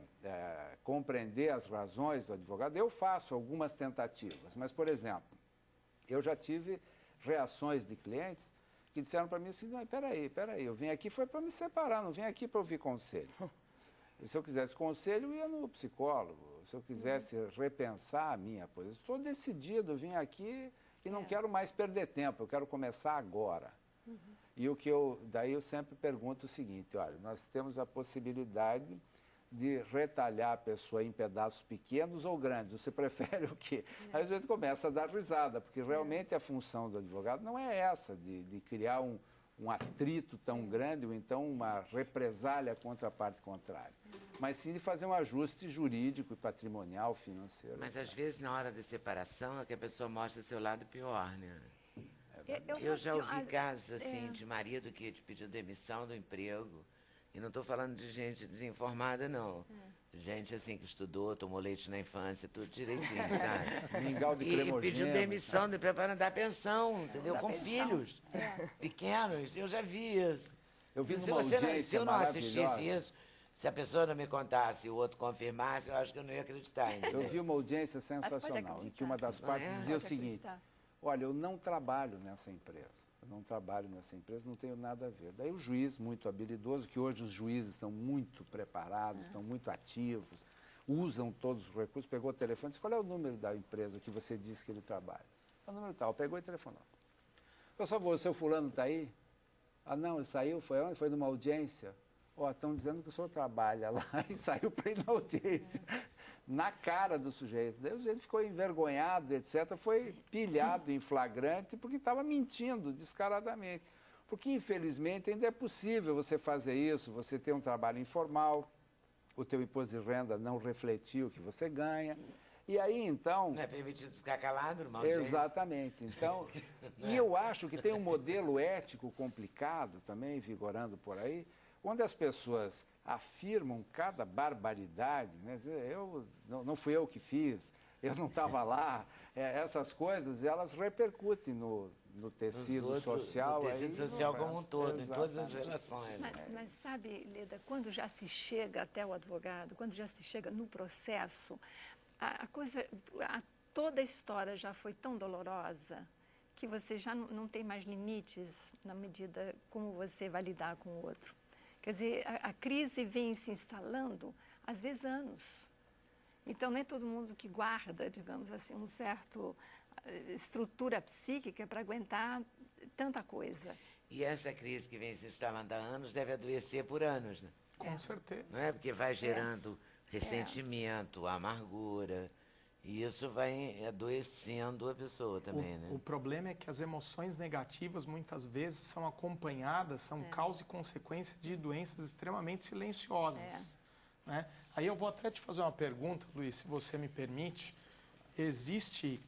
compreender as razões do advogado, eu faço algumas tentativas. Mas, por exemplo, eu já tive reações de clientes que disseram para mim assim, não, peraí, eu vim aqui foi para me separar, não vim aqui para ouvir conselho. E se eu quisesse conselho, eu ia no psicólogo. Se eu quisesse repensar a minha posição, estou decidido, vim aqui e não quero mais perder tempo, eu quero começar agora. E daí eu sempre pergunto o seguinte, olha, nós temos a possibilidade de retalhar a pessoa em pedaços pequenos ou grandes. Você prefere o quê? Aí a gente começa a dar risada, porque realmente a função do advogado não é essa, de criar um atrito tão grande ou então uma represália contra a parte contrária, mas sim de fazer um ajuste jurídico, patrimonial, financeiro. Mas às vezes na hora da separação é que a pessoa mostra seu lado pior, né? Eu já ouvi casos assim de marido que te pediu demissão do emprego. E não estou falando de gente desinformada, não. Gente assim que estudou, tomou leite na infância, tudo direitinho, sabe? Mingau de E cremogêneo. pediu demissão para não dar pensão, entendeu? Com pensão. filhos pequenos. Eu já vi isso. Eu vi se numa você audiência se eu não assistisse maravilhosa. isso, se a pessoa não me contasse e o outro confirmasse, eu acho que eu não ia acreditar. Eu vi uma audiência pode sensacional, em acreditar. que uma das Não partes é? dizia o Pode seguinte, acreditar. olha, eu não trabalho nessa empresa. Eu não trabalho nessa empresa, não tenho nada a ver. Daí o juiz, muito habilidoso, que hoje os juízes estão muito preparados, estão muito ativos, usam todos os recursos, pegou o telefone e disse, qual é o número da empresa que você disse que ele trabalha? O número tal, pegou e telefonou. Por favor, o seu fulano está aí? Ah, não, ele saiu, foi onde? Foi numa audiência. Ó, estão dizendo que o senhor trabalha lá e saiu para ir na audiência. Na cara do sujeito. Daí o sujeito ficou envergonhado, etc. Foi pilhado em flagrante porque estava mentindo descaradamente. Porque, infelizmente, ainda é possível você fazer isso, você ter um trabalho informal, o teu imposto de renda não refletiu o que você ganha. E aí, então... Não é permitido ficar calado, irmão? Exatamente. Então, e eu acho que tem um modelo ético complicado também, vigorando por aí, onde as pessoas afirmam cada barbaridade, né? Não fui eu que fiz, eu não estava lá, essas coisas, elas repercutem no tecido social. No tecido social como um todo, exatamente. em todas as relações. Mas sabe, Leda, quando já se chega até o advogado, quando já se chega no processo, toda a história já foi tão dolorosa que você já não tem mais limites na medida como você vai lidar com o outro. Quer dizer, a crise vem se instalando, às vezes, anos. Então, nem todo mundo que guarda, digamos assim, uma certa estrutura psíquica para aguentar tanta coisa. E essa crise que vem se instalando há anos deve adoecer por anos, né? Com certeza. Não é? Porque vai gerando ressentimento, amargura, e isso vai adoecendo a pessoa também, né? O problema é que as emoções negativas, muitas vezes, são acompanhadas, são causa e consequência de doenças extremamente silenciosas. Né? Aí eu vou até te fazer uma pergunta, Luiz, se você me permite. Existe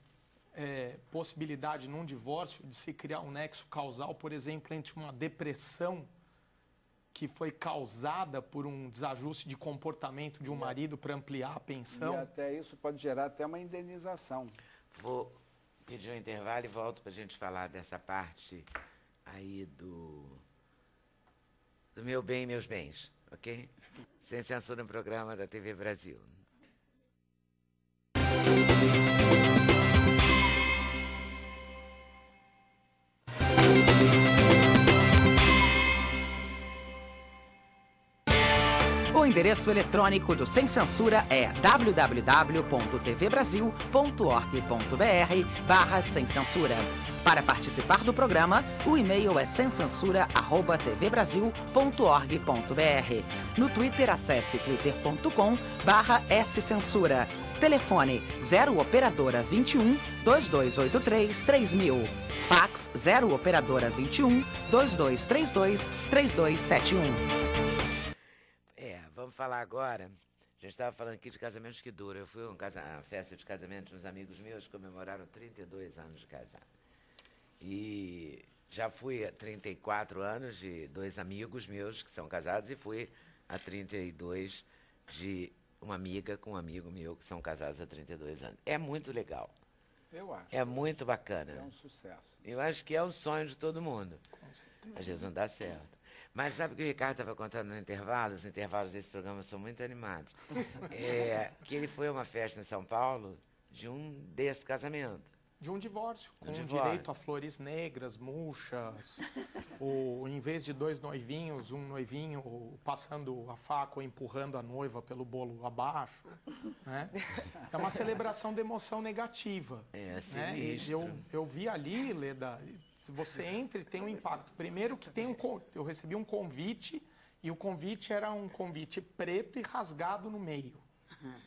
possibilidade num divórcio de se criar um nexo causal, por exemplo, entre uma depressão que foi causada por um desajuste de comportamento de um marido para ampliar a pensão? E até isso pode gerar até uma indenização. Vou pedir um intervalo e volto para a gente falar dessa parte aí do meu bem e meus bens, ok? Sem censura no programa da TV Brasil. O endereço eletrônico do Sem Censura é www.tvbrasil.org.br/sem censura. Para participar do programa, o e-mail é semcensura@tvbrasil.org.br. No Twitter, acesse twitter.com/scensura. Telefone 0 operadora 21 2283 3000. Fax 0 operadora 21 2232 3271. Vamos falar agora. A gente estava falando aqui de casamentos que duram. Eu fui a uma festa de casamento de uns amigos meus que comemoraram 32 anos de casado. E já fui a 34 anos de 2 amigos meus que são casados e fui a 32 de uma amiga com um amigo meu que são casados há 32 anos. É muito legal. Eu acho. É muito bacana. É um sucesso. Eu acho que é o sonho de todo mundo. Com certeza. Às vezes não dá certo. Mas sabe o que o Ricardo estava contando no intervalo? Os intervalos desse programa são muito animados. Que ele foi a uma festa em São Paulo de um desse casamento. De um divórcio, com divórcio. direito a flores negras, murchas, ou em vez de 2 noivinhos, um noivinho passando a faca ou empurrando a noiva pelo bolo abaixo. Né? É uma celebração de emoção negativa. É, né? E eu vi ali, Leda, se você entra e tem um impacto. Primeiro que eu recebi um convite, e o convite era um convite preto e rasgado no meio.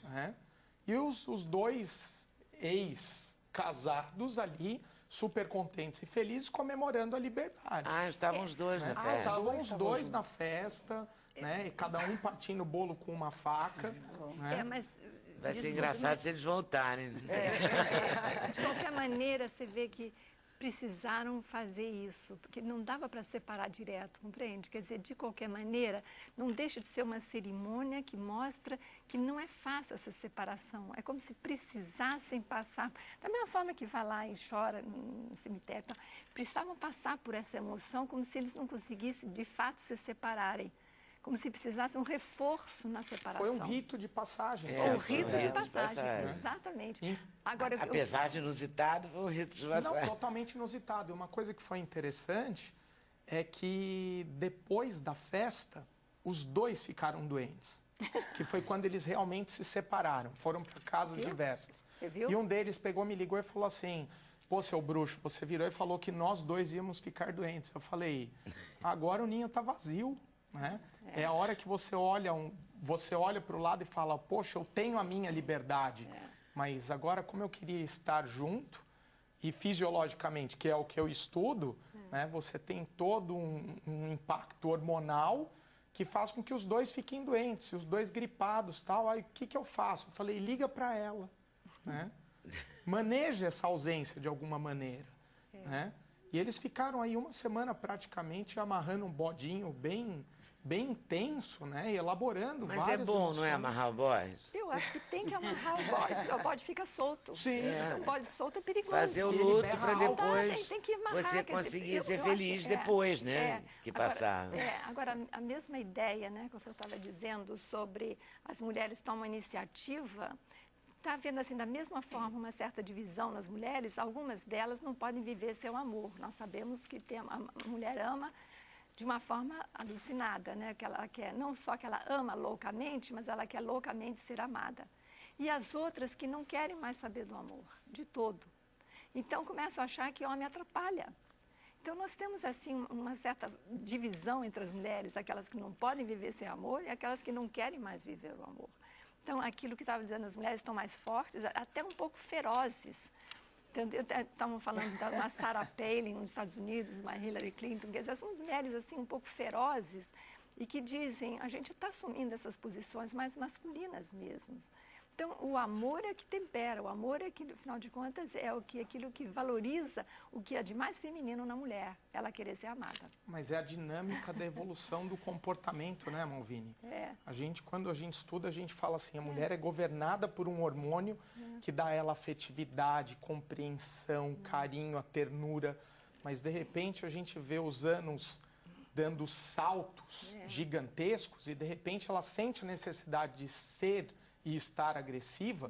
Né? E os 2 ex-casados ali, super contentes e felizes, comemorando a liberdade. Ah, estavam os dois na festa. Estavam os dois na festa, né? E cada um partindo o bolo com uma faca. Né? Mas Vai ser desculpe, engraçado mas se eles voltarem. de qualquer maneira, você vê que precisaram fazer isso, porque não dava para separar direto, compreende? Quer dizer, de qualquer maneira, não deixa de ser uma cerimônia que mostra que não é fácil essa separação. É como se precisassem passar, da mesma forma que vai lá e chora no cemitério, então, precisavam passar por essa emoção como se eles não conseguissem, de fato, se separarem. Como se precisasse um reforço na separação. Foi um rito de passagem. Um rito de passagem, exatamente. Agora, Apesar de inusitado, foi um rito de passagem. Não, totalmente inusitado. Uma coisa que foi interessante é que depois da festa, os 2 ficaram doentes. Que foi quando eles realmente se separaram. Foram para casas diversas. Você viu? E um deles pegou, me ligou e falou assim: pô, seu bruxo, você virou e falou que nós 2 íamos ficar doentes. Eu falei, agora o ninho está vazio. Né? É a hora que você olha para o lado e fala, poxa, eu tenho a minha liberdade, mas agora como eu queria estar junto, e fisiologicamente, que é o que eu estudo, né, você tem todo um impacto hormonal que faz com que os dois fiquem doentes, os dois gripados, tal. Aí o que eu faço? Eu falei, liga para ela, né? Maneja essa ausência de alguma maneira, né? E eles ficaram aí uma semana praticamente amarrando um bodinho bem intenso, né? E elaborando Mas várias é bom, emoções. não é, amarrar o bode? Eu acho que tem que amarrar o bode fica solto. Sim. Então, o bode solto é perigoso. Fazer o Ele luto berra para alto. depois Tem que amarrar, você quer dizer, conseguir eu ser acho feliz que depois, né? Que Agora, passar. Agora, a mesma ideia, né, que o senhor estava dizendo sobre as mulheres tomam iniciativa, está havendo, assim, da mesma forma, uma certa divisão nas mulheres. Algumas delas não podem viver seu amor. Nós sabemos que a mulher ama de uma forma alucinada, né? Que ela quer, não só que ela ama loucamente, mas ela quer loucamente ser amada. E as outras que não querem mais saber do amor, de todo. Então, começam a achar que homem atrapalha. Então, nós temos, assim, uma certa divisão entre as mulheres, aquelas que não podem viver sem amor e aquelas que não querem mais viver o amor. Então, aquilo que estava dizendo, as mulheres estão mais fortes, até um pouco ferozes. Estavam falando de uma Sarah Palin nos Estados Unidos, uma Hillary Clinton, quer dizer, são mulheres assim um pouco ferozes e que dizem, a gente está assumindo essas posições mais masculinas mesmo. Então, o amor é que tempera, o amor é que, no final de contas, é aquilo que valoriza o que é de mais feminino na mulher, ela querer ser amada. Mas é a dinâmica da evolução do comportamento, né, Malvini? Quando a gente estuda, a gente fala assim, a mulher é governada por um hormônio que dá a ela afetividade, compreensão, carinho, a ternura, mas de repente a gente vê os anos dando saltos gigantescos e de repente ela sente a necessidade de ser e estar agressiva,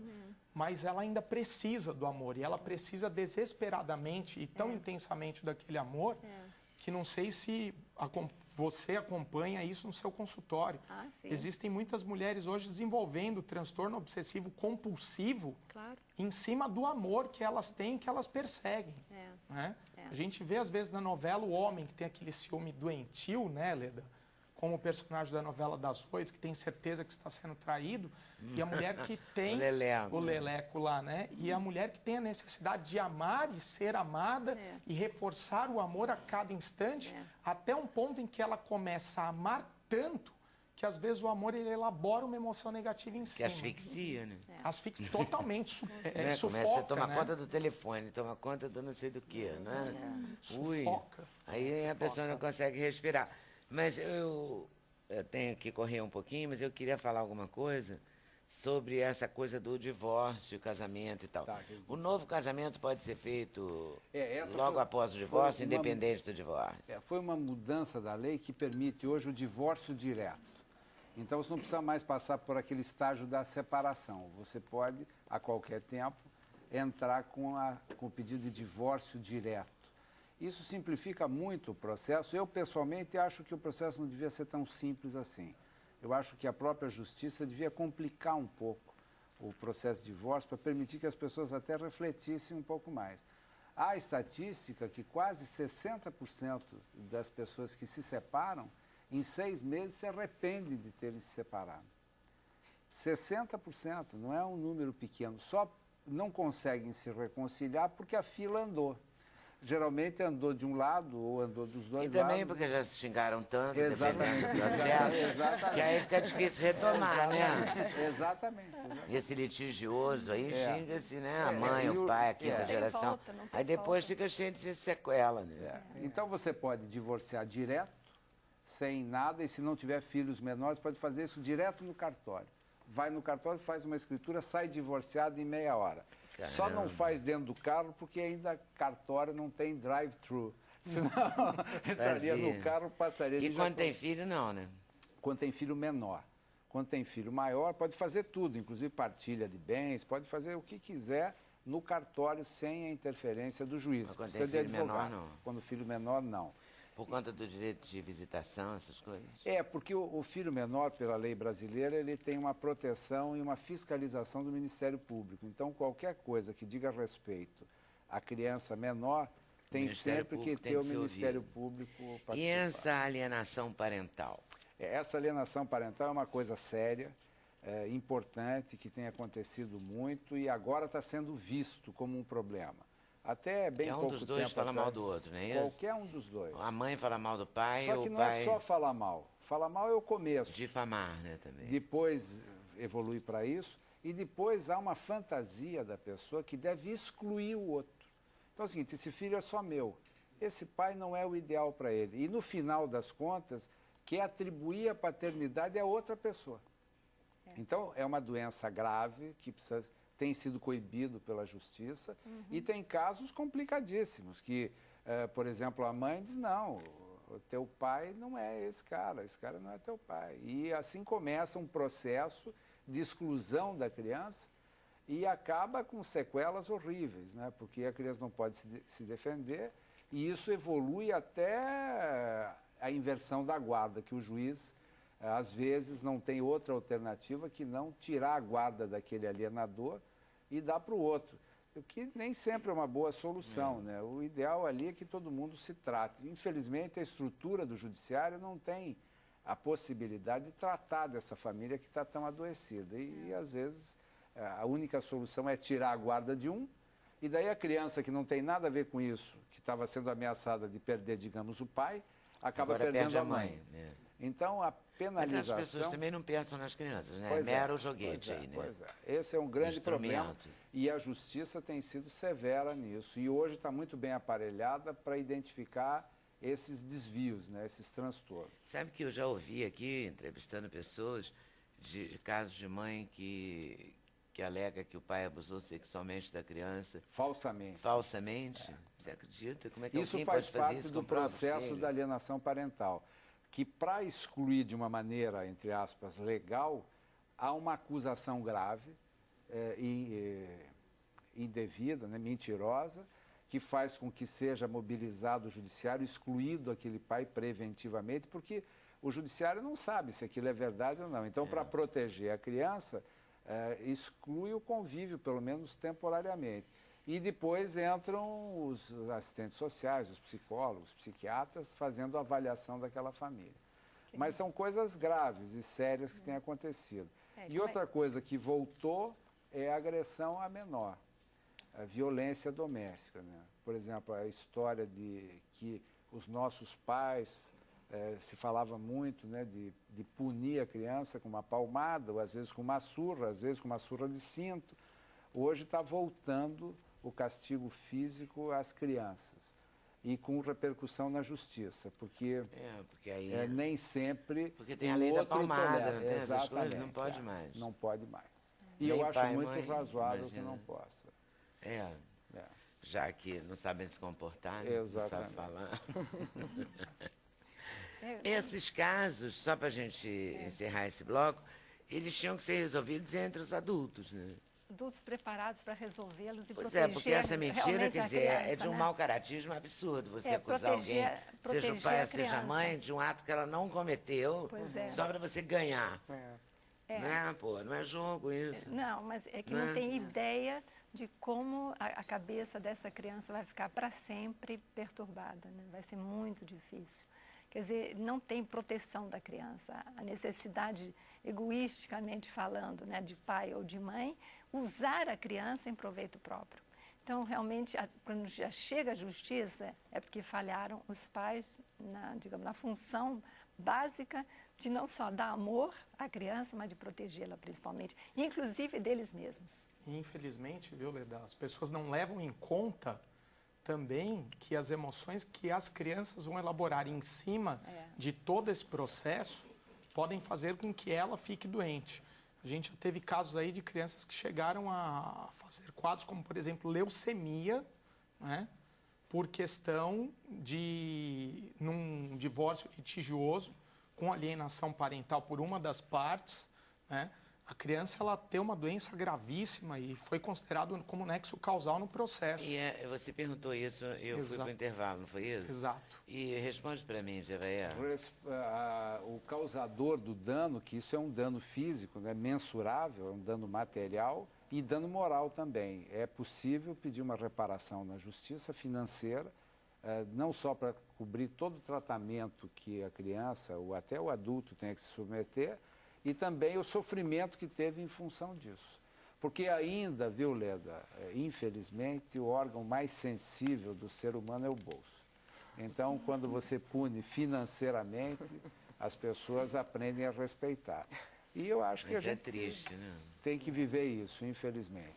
mas ela ainda precisa do amor. E ela precisa desesperadamente e tão intensamente daquele amor que não sei se você acompanha isso no seu consultório. Sim. Existem muitas mulheres hoje desenvolvendo transtorno obsessivo compulsivo em cima do amor que elas têm, que elas perseguem. Né? A gente vê, às vezes, na novela o homem que tem aquele ciúme doentio, né, Leda? Como o personagem da novela das 8, que tem certeza que está sendo traído, e a mulher que tem o leleco lá, né? E a mulher que tem a necessidade de amar, de ser amada e reforçar o amor a cada instante, até um ponto em que ela começa a amar tanto que às vezes o amor ele elabora uma emoção negativa em cima. Que asfixia, né? Asfixia totalmente, sufoca, Começa a tomar né? conta do telefone, tomar conta do não sei do que, né? Sufoca. Aí a pessoa não consegue respirar. Mas eu tenho que correr um pouquinho, mas eu queria falar alguma coisa sobre essa coisa do divórcio, casamento e tal. O novo casamento pode ser feito logo após o divórcio, independente do divórcio? Foi uma mudança da lei que permite hoje o divórcio direto. Então, você não precisa mais passar por aquele estágio da separação. Você pode, a qualquer tempo, entrar com o pedido de divórcio direto. Isso simplifica muito o processo. Eu, pessoalmente, acho que o processo não devia ser tão simples assim. Eu acho que a própria justiça devia complicar um pouco o processo de divórcio para permitir que as pessoas até refletissem um pouco mais. Há estatística que quase 60% das pessoas que se separam, em 6 meses se arrependem de terem se separado. 60%, não é um número pequeno. Só não conseguem se reconciliar porque a fila andou. Geralmente andou de um lado ou andou dos dois lados. E também porque já se xingaram tanto, Exatamente. que aí fica difícil retomar, né? Exatamente. E esse litigioso aí xinga-se, né? A mãe, o pai, a quinta geração. Volta, aí depois fica cheio de sequela, né? Então você pode divorciar direto, sem nada, e se não tiver filhos menores, pode fazer isso direto no cartório. Vai no cartório, faz uma escritura, sai divorciado em meia hora. Caramba. Só não faz dentro do carro porque ainda cartório não tem drive-thru. Senão entraria no carro, passaria de E quando tem filho, não, né? Quando tem filho menor. Quando tem filho maior, pode fazer tudo, inclusive partilha de bens, pode fazer o que quiser no cartório sem a interferência do juiz. Mas quando Precisa tem de filho advogado. menor, não. Quando o filho menor, não. Por conta do direito de visitação, essas coisas? Porque o filho menor, pela lei brasileira, ele tem uma proteção e uma fiscalização do Ministério Público. Então, qualquer coisa que diga respeito à criança menor, tem sempre que ter o Ministério Público participar. E essa alienação parental? Essa alienação parental é uma coisa séria, importante, que tem acontecido muito e agora está sendo visto como um problema. Até bem pouco tempo dos dois fala atrás, mal do outro, não é isso? Qualquer um dos dois. A mãe fala mal do pai, Só que o não pai... é só falar mal. Falar mal é o começo. Difamar, né, também. Depois evolui para isso. E depois há uma fantasia da pessoa que deve excluir o outro. Então é o seguinte, esse filho é só meu. Esse pai não é o ideal para ele. E no final das contas, quer atribuir a paternidade a outra pessoa. Então é uma doença grave que tem sido coibido pela justiça. E tem casos complicadíssimos que, por exemplo, a mãe diz, não, o teu pai não é esse cara não é teu pai. E assim começa um processo de exclusão da criança e acaba com sequelas horríveis, né? Porque a criança não pode se defender e isso evolui até a inversão da guarda, que o juiz, às vezes, não tem outra alternativa que não tirar a guarda daquele alienador e dar para o outro, o que nem sempre é uma boa solução, né? O ideal ali é que todo mundo se trate. Infelizmente, a estrutura do judiciário não tem a possibilidade de tratar dessa família que está tão adoecida. E, às vezes, a única solução é tirar a guarda de um, e daí a criança que não tem nada a ver com isso, que estava sendo ameaçada de perder, digamos, o pai, acaba Agora perdendo perde a mãe. Né? Então, a penalização... Mas as pessoas também não pensam nas crianças, né? Pois Mero joguete aí, né? Pois é. Esse é um grande problema e a justiça tem sido severa nisso. E hoje está muito bem aparelhada para identificar esses desvios, né? Esses transtornos. Sabe que eu já ouvi aqui, entrevistando pessoas, de casos de mãe que alega que o pai abusou sexualmente da criança. Falsamente. Falsamente? Você acredita? Como é que isso alguém faz pode fazer parte isso do com o próprio processo filho? da alienação parental, que para excluir de uma maneira, entre aspas, legal, há uma acusação grave indevida, né, mentirosa, que faz com que seja mobilizado o judiciário, excluído aquele pai preventivamente, porque o judiciário não sabe se aquilo é verdade ou não. Então, para proteger a criança, exclui o convívio, pelo menos temporariamente. E depois entram os assistentes sociais, os psicólogos, psiquiatras, fazendo a avaliação daquela família. Mas são coisas graves e sérias que têm acontecido. E outra coisa que voltou é a agressão a menor, a violência doméstica, né? Por exemplo, a história de que os nossos pais, se falava muito, né, de punir a criança com uma palmada, ou às vezes com uma surra, às vezes com uma surra de cinto. Hoje está voltando o castigo físico às crianças e com repercussão na justiça, porque aí, nem sempre porque tem a lei da palmada, não tem essas coisas, não pode mais. Não pode mais. E Nem eu acho pai, muito mãe, razoável imagina. que não possa. Já que não sabem se comportar, né? Não sabem falar. Esses casos, só para a gente encerrar esse bloco, eles tinham que ser resolvidos entre os adultos, né? Adultos preparados para resolvê-los e pois proteger porque essa mentira, quer dizer, criança, é de um né? mau caratismo absurdo você acusar alguém, seja o pai ou seja a mãe, de um ato que ela não cometeu, só para você ganhar. Né? Pô, não é jogo isso. Não, mas é que não tem ideia de como a cabeça dessa criança vai ficar para sempre perturbada, né? Vai ser muito difícil. Quer dizer, não tem proteção da criança. A necessidade, egoisticamente falando, né, de pai ou de mãe, usar a criança em proveito próprio. Então, realmente, quando já chega à justiça, é porque falharam os pais na função básica de não só dar amor à criança, mas de protegê-la principalmente, inclusive deles mesmos. Infelizmente, viu, Leda, as pessoas não levam em conta também que as emoções que as crianças vão elaborar em cima de todo esse processo podem fazer com que ela fique doente. A gente já teve casos aí de crianças que chegaram a fazer quadros como, por exemplo, leucemia, né, por questão de, num divórcio litigioso, com alienação parental por uma das partes, né, a criança ela tem uma doença gravíssima e foi considerado como nexo causal no processo. E você perguntou isso, eu fui para o intervalo, não foi isso? Exato. E responde para mim, Jevaé. O causador do dano, que isso é um dano físico, né, mensurável, é um dano material e dano moral também. É possível pedir uma reparação na justiça financeira, não só para cobrir todo o tratamento que a criança ou até o adulto tem que se submeter, e também o sofrimento que teve em função disso. Porque ainda, viu, Leda, infelizmente, o órgão mais sensível do ser humano é o bolso. Então, quando você pune financeiramente, as pessoas aprendem a respeitar. E eu acho que a gente triste, né? tem que viver isso, infelizmente.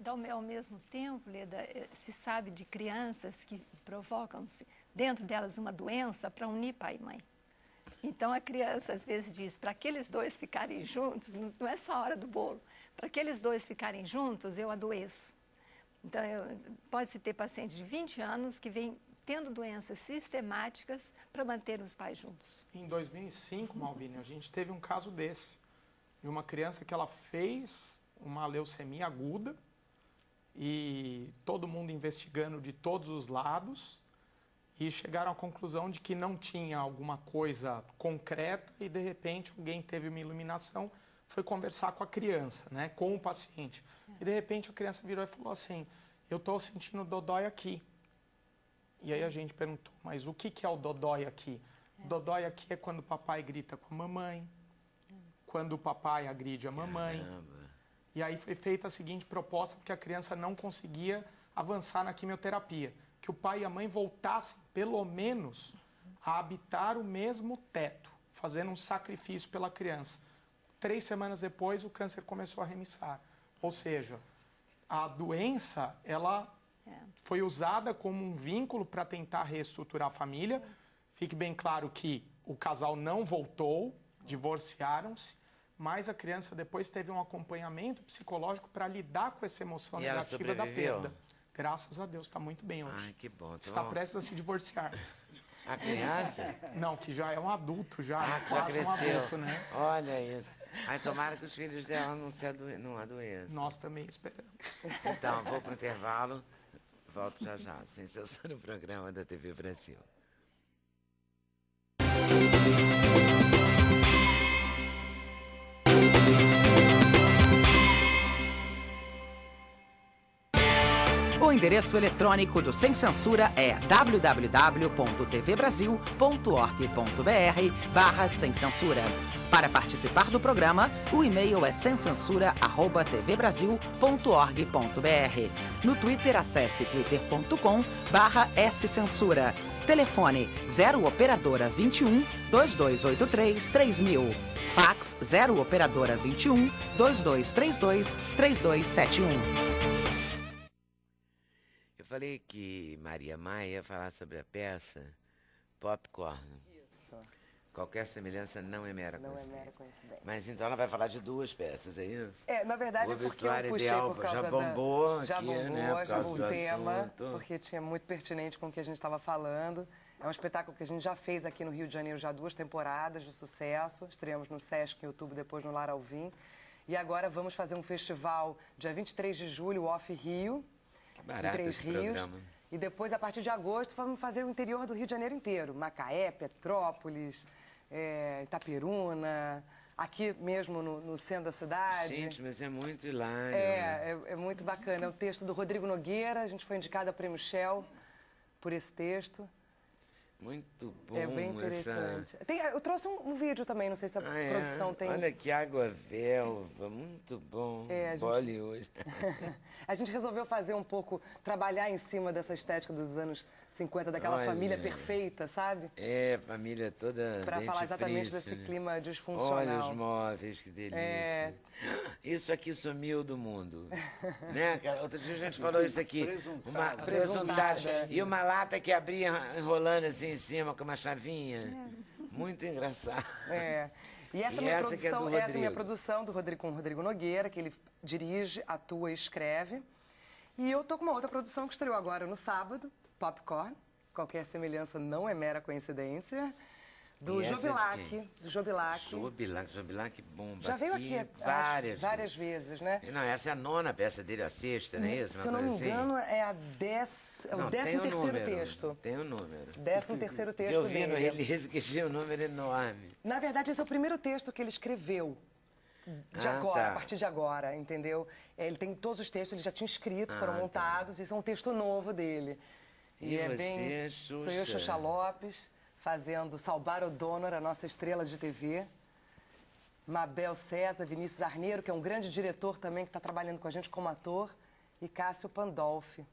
Ao mesmo tempo, Leda, se sabe de crianças que provocam-se dentro delas uma doença para unir pai e mãe. Então a criança às vezes diz, para aqueles dois ficarem juntos, não é só a hora do bolo, para aqueles dois ficarem juntos eu adoeço. Então pode-se ter paciente de 20 anos que vem tendo doenças sistemáticas para manter os pais juntos. Em 2005, Malvine, a gente teve um caso desse, de uma criança que ela fez uma leucemia aguda e todo mundo investigando de todos os lados e chegaram à conclusão de que não tinha alguma coisa concreta e de repente alguém teve uma iluminação, foi conversar com a criança, né, com o paciente. E de repente a criança virou e falou assim, eu estou sentindo dodói aqui. E aí a gente perguntou, mas o que é o dodói aqui? Dodói aqui é quando o papai grita com a mamãe, quando o papai agride a mamãe. Caramba. E aí foi feita a seguinte proposta, porque a criança não conseguia avançar na quimioterapia. Que o pai e a mãe voltassem, pelo menos, a habitar o mesmo teto, fazendo um sacrifício pela criança. 3 semanas depois, o câncer começou a remissar. Ou seja, a doença, ela foi usada como um vínculo para tentar reestruturar a família. Fique bem claro que o casal não voltou, divorciaram-se, mas a criança depois teve um acompanhamento psicológico para lidar com essa emoção E ela negativa da sobreviveu? perda. Graças a Deus, está muito bem hoje. Ai, que bom. Está prestes a se divorciar. A criança? Não, que já é um adulto, já, Já quase um cresceu. adulto, né? Olha isso. Ai, tomara que os filhos dela não adoeçam. Nós também esperamos. Então, vou para o intervalo. Volto já já. Sem censura no programa da TV Brasil. O endereço eletrônico do Sem Censura é www.tvbrasil.org.br/sem censura. Para participar do programa, o e-mail é semcensura@tvbrasil.org.br. No Twitter, acesse twitter.com/scensura. Telefone 0 operadora 21 2283 3000. Fax 0 operadora 21 2232 3271. Eu falei que Maria Maia ia falar sobre a peça Popcorn. Isso. Qualquer semelhança não é mera Não é coincidência. mera coincidência. Mas então ela vai falar de 2 peças, é isso? Na verdade é porque eu Obituário puxei Ideal por causa já bombou já aqui, bombou, né, por já causa o do tema, assunto. porque tinha muito pertinente com o que a gente estava falando. É um espetáculo que a gente já fez aqui no Rio de Janeiro, já 2 temporadas de sucesso. Estreamos no Sesc em outubro, depois no Lar Alvim. E agora vamos fazer um festival dia 23 de julho, Off Rio, Que em barato 3 esse rios. programa. E depois, a partir de agosto, vamos fazer o interior do Rio de Janeiro inteiro. Macaé, Petrópolis, Itaperuna, aqui mesmo no centro da cidade. Gente, mas é muito hilário. É muito bacana. É o texto do Rodrigo Nogueira, a gente foi indicado a Prêmio Shell por esse texto. Muito bom. É bem interessante. Eu trouxe um vídeo também, não sei se a produção tem... Olha que água velva, muito bom. Bollywood. A gente resolveu fazer um pouco, trabalhar em cima dessa estética dos anos 50, daquela família perfeita, sabe? Família toda Para falar exatamente dentifrício, desse né? clima disfuncional. Olha os móveis, que delícia. Isso aqui sumiu do mundo. Né? Outro dia a gente falou isso aqui. Uma presuntada. E uma lata que abria enrolando assim em cima com uma chavinha. Muito engraçado. E essa, E minha essa que é do produção, essa é a minha Rodrigo. produção com o Rodrigo Nogueira, que ele dirige, atua e escreve. E eu tô com uma outra produção que estreou agora no sábado, Popcorn. Qualquer semelhança não é mera coincidência. Do E essa é de Jobilac. quem? Do Jobilac. Jobilac bomba. Já veio aqui várias vezes, né? Não, essa é a 9ª peça dele, a 6ª, não é isso? Se eu não me engano, é o 13º texto. Tem o número. 13º texto Eu vi no dele. release que tinha um número enorme. Na verdade, esse é o primeiro texto que ele escreveu. A partir de agora, entendeu? Ele tem todos os textos, ele já tinha escrito, foram montados, isso é um texto novo dele. E é você, bem. Xuxa? Sou eu, Xuxa Lopes, fazendo Salvar O'Donnell, a nossa estrela de TV. Mabel César, Vinícius Arneiro, que é um grande diretor também, que está trabalhando com a gente como ator, e Cássio Pandolfi.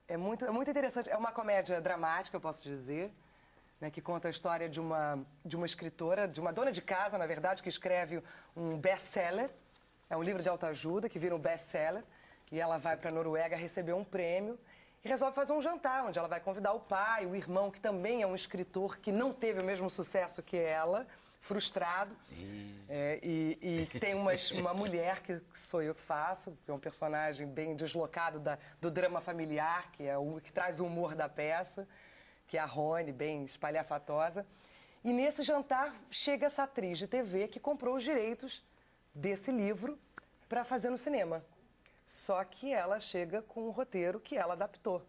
É muito interessante. É uma comédia dramática, eu posso dizer, né, que conta a história de uma escritora, de uma dona de casa, na verdade, que escreve um best-seller. É um livro de autoajuda que vira um best-seller. E ela vai para a Noruega receber um prêmio e resolve fazer um jantar, onde ela vai convidar o pai, o irmão, que também é um escritor que não teve o mesmo sucesso que ela, frustrado. E tem uma mulher, que sou eu que faço, que é um personagem bem deslocado do drama familiar, que é o que traz o humor da peça, que é a Rony, bem espalhafatosa. E nesse jantar chega essa atriz de TV que comprou os direitos desse livro para fazer no cinema. Só que ela chega com um roteiro que ela adaptou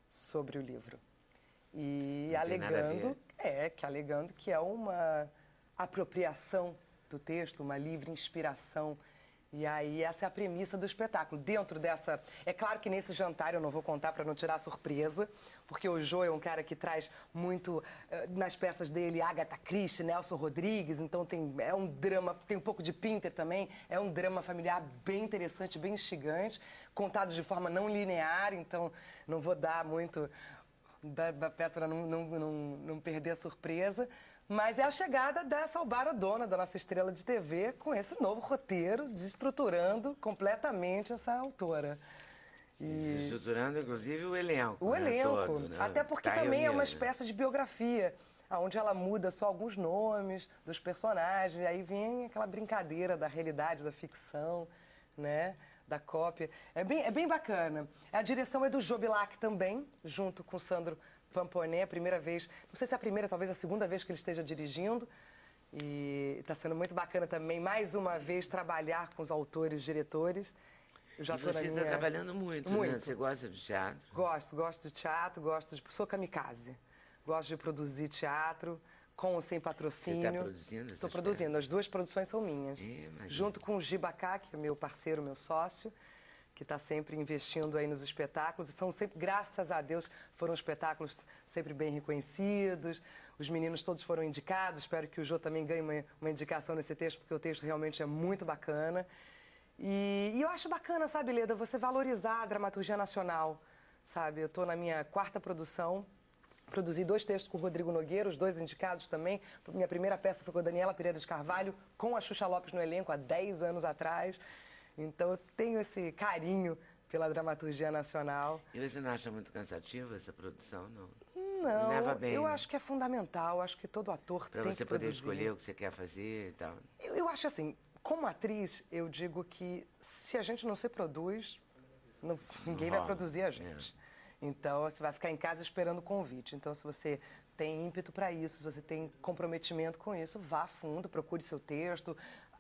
sobre o livro. E alegando que é uma apropriação do texto, uma livre inspiração. E aí essa é a premissa do espetáculo. Dentro dessa... É claro que nesse jantar, eu não vou contar para não tirar a surpresa, porque o Jô é um cara que traz muito, nas peças dele, Agatha Christie, Nelson Rodrigues, então é um drama, tem um pouco de Pinter também, é um drama familiar bem interessante, bem instigante, contado de forma não linear, então não vou dar muito da peça para não perder a surpresa. Mas é a chegada dessa Albara Dona, da nossa estrela de TV, com esse novo roteiro, desestruturando completamente essa autora. Desestruturando, inclusive, o elenco. O elenco. Todo, né? Até porque também é uma espécie de biografia, onde ela muda só alguns nomes dos personagens, e aí vem aquela brincadeira da realidade, da ficção, né? Da cópia. É bem bacana. A direção é do Jô Bilac também, junto com o Sandro Pamponé, a primeira vez, não sei se é a primeira, talvez a segunda vez que ele esteja dirigindo, e está sendo muito bacana também, mais uma vez, trabalhar com os autores, diretores. Eu já tô você está trabalhando muito, né? Você gosta de teatro? Gosto de teatro, sou kamikaze, gosto de produzir teatro, com ou sem patrocínio. Você está produzindo? Estou produzindo, as duas produções são minhas, junto com o Gibacá, que é meu parceiro, meu sócio, que está sempre investindo aí nos espetáculos, e são sempre, graças a Deus, foram espetáculos sempre bem reconhecidos, os meninos todos foram indicados, espero que o Jô também ganhe uma indicação nesse texto, porque o texto realmente é muito bacana. E eu acho bacana, sabe, Leda, você valorizar a dramaturgia nacional, sabe? Eu estou na minha 4ª produção, produzi 2 textos com o Rodrigo Nogueira, os 2 indicados também. Minha primeira peça foi com a Daniela Pereira de Carvalho, com a Xuxa Lopes no elenco, há 10 anos atrás. Então, eu tenho esse carinho pela dramaturgia nacional. E você não acha muito cansativa essa produção, não? Não, leva bem, eu né? acho que é fundamental, acho que todo ator tem que produzir. Para você poder escolher o que você quer fazer e tal. Eu acho assim, como atriz, eu digo que se a gente não se produz, ninguém vai produzir a gente. Então, você vai ficar em casa esperando o convite. Então, se você tem ímpeto para isso, se você tem comprometimento com isso, vá a fundo, procure seu texto,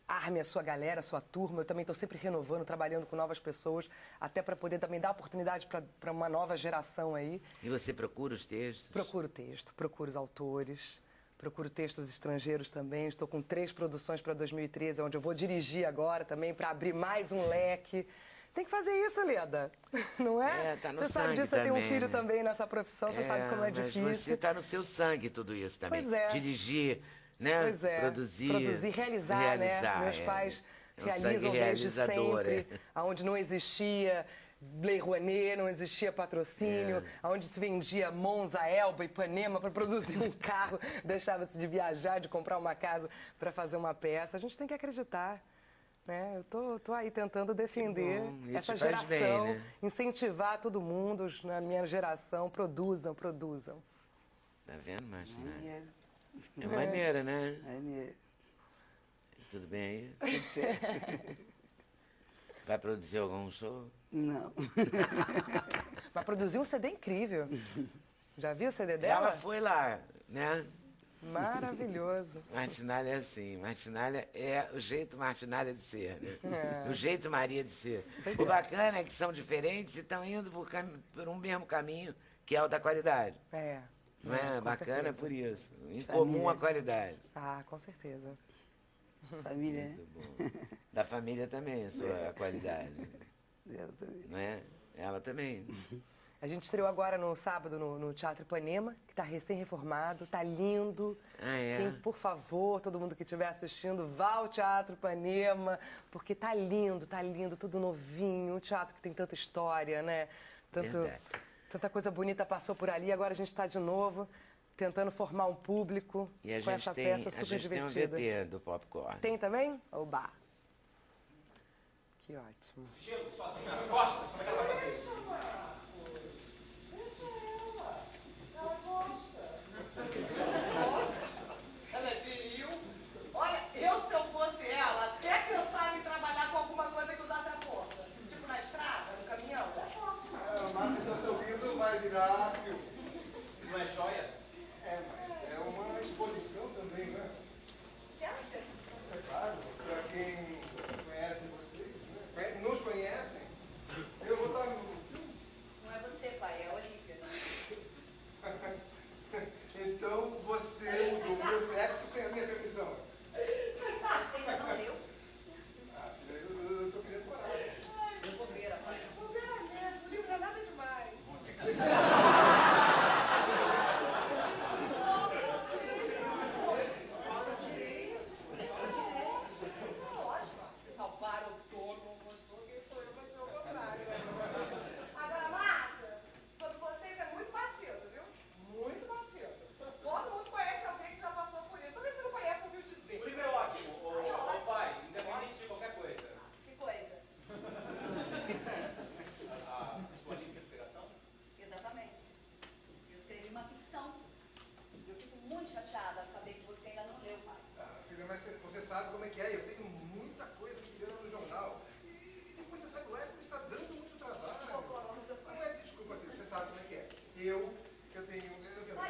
arme a sua galera, a sua turma. Eu também estou sempre renovando, trabalhando com novas pessoas, até para poder também dar oportunidade para uma nova geração aí. E você procura os textos? Procuro o texto, procuro os autores, procuro textos estrangeiros também. Estou com 3 produções para 2013, onde eu vou dirigir agora também, para abrir mais um leque. Tem que fazer isso, Leda, não é? Tá no você sabe disso, também, você tem um filho né? também nessa profissão, você sabe como é difícil. Mas você está no seu sangue tudo isso também. Pois é. Dirigir, né? Pois é. Produzir, realizar, né? Meus pais realizam desde sempre, onde não existia Lei Rouanet, não existia patrocínio, onde se vendia Monza, Elba, Ipanema para produzir um carro, deixava-se de viajar, de comprar uma casa para fazer uma peça. A gente tem que acreditar. Né? Eu tô aí tentando defender essa geração, bem, né? incentivar todo mundo, na minha geração, produzam. Tá vendo, Martinalha? É maneira, né? Maneiro. Tudo bem aí? Tudo certo. Vai produzir algum show? Não. Vai produzir um CD incrível. Já viu o CD dela? Ela foi lá, né? Maravilhoso. Martinalha é assim, Martinalha é o jeito Martinalha de ser, né? O jeito Maria de ser. O bacana é que são diferentes e estão indo por um mesmo caminho, que é o da qualidade. Não é? Bacana certeza. por isso. Em comum a qualidade. Ah, com certeza. Família. Muito bom. Da família também, a sua qualidade. Ela também. Não é? Ela também. A gente estreou agora no sábado no Teatro Ipanema, que está recém-reformado, está lindo. Ah, é? Quem, por favor, todo mundo que estiver assistindo, vá ao Teatro Ipanema, porque tá lindo, tudo novinho. Um teatro que tem tanta história, né? Verdade. Tanta coisa bonita passou por ali, agora a gente está de novo tentando formar um público E a com gente essa tem, peça a super gente tem um divertida. VT do Popcorn. Tem também? Oba! Que ótimo. Gelo, sozinho nas costas, como é que ela vai fazer isso? Ela é viril. Olha, se eu fosse ela, até pensava em trabalhar com alguma coisa que usasse a força. Tipo na estrada, no caminhão. A massa está subindo, vai virar filme. Não é joia? É, mas é uma exposição também, né? Você acha? É claro, para quem conhece vocês, né? Nos conhecem, eu vou estar no filme. Não é você, pai, é a Olivia. Então você mudou meu sexo sem a minha permissão. Você ainda não leu? Ah, eu tô querendo coragem. Bobeira, pai. Bobeira mesmo, o livro não é nada demais. Ótimo, se salvaram o touro, não gostou, quem sou eu pra dizer o contrário. Agora, Márcia, sobre vocês é muito batido, viu? Muito batido. Todo mundo conhece alguém que já passou por isso. Talvez você não conhece, ouviu dizer. O livro é ótimo, ô pai, independente de qualquer coisa. Que coisa? A sua livre inspiração? Exatamente. Eu escrevi uma ficção. Eu fico muito chateada a saber que você ainda não leu, pai. Ah, filha, mas você sabe como é que é. Eu tenho muita coisa que lê no jornal. E depois você sabe lá, está dando muito trabalho. Horrorosa, pai. Não é desculpa, filha. Você sabe como é que é. Eu quero ser... Pai.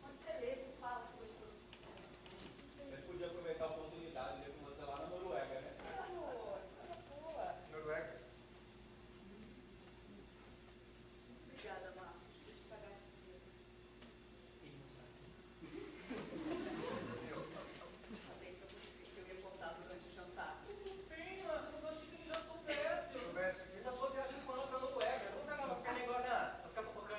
Quando você lê, você fala, você gostou. Ele podia aproveitar a oportunidade de ler com você lá na Noruega, né? Noruega. Obrigada, Marcos, por estragar a surpresa. Ele não sabe. Falei pra você que eu ia contar durante o jantar. Bem, mas eu não achei que ele já soubesse. Soubesse Ele já soube viajar com ela pra Noruega. Não vai lá, vai ficar negócio, vai ficar fofocando.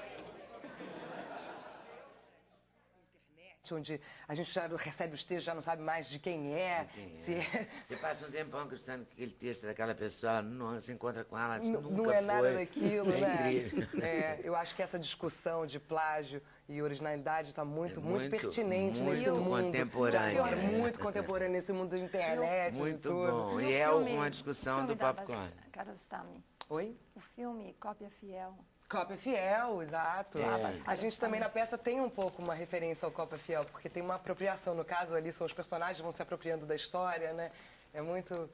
Onde a gente já recebe os textos, já não sabe mais de quem é. Você passa um tempão acreditando que aquele texto daquela pessoa, ela não se encontra com ela, Não, nunca não é nada foi. daquilo, É né? incrível. É, eu acho que essa discussão de plágio e originalidade está muito, É muito pertinente muito nesse mundo. contemporânea. Agora, muito contemporâneo nesse mundo da internet, de Muito tudo. bom. E E o é filme- uma discussão o filme do da Popcorn. Kiarostami. Oi? O filme Cópia Fiel. Cópia Fiel, exato. É. A gente também na peça tem um pouco uma referência ao Cópia Fiel, porque tem uma apropriação. No caso ali são os personagens que vão se apropriando da história, né? É muito...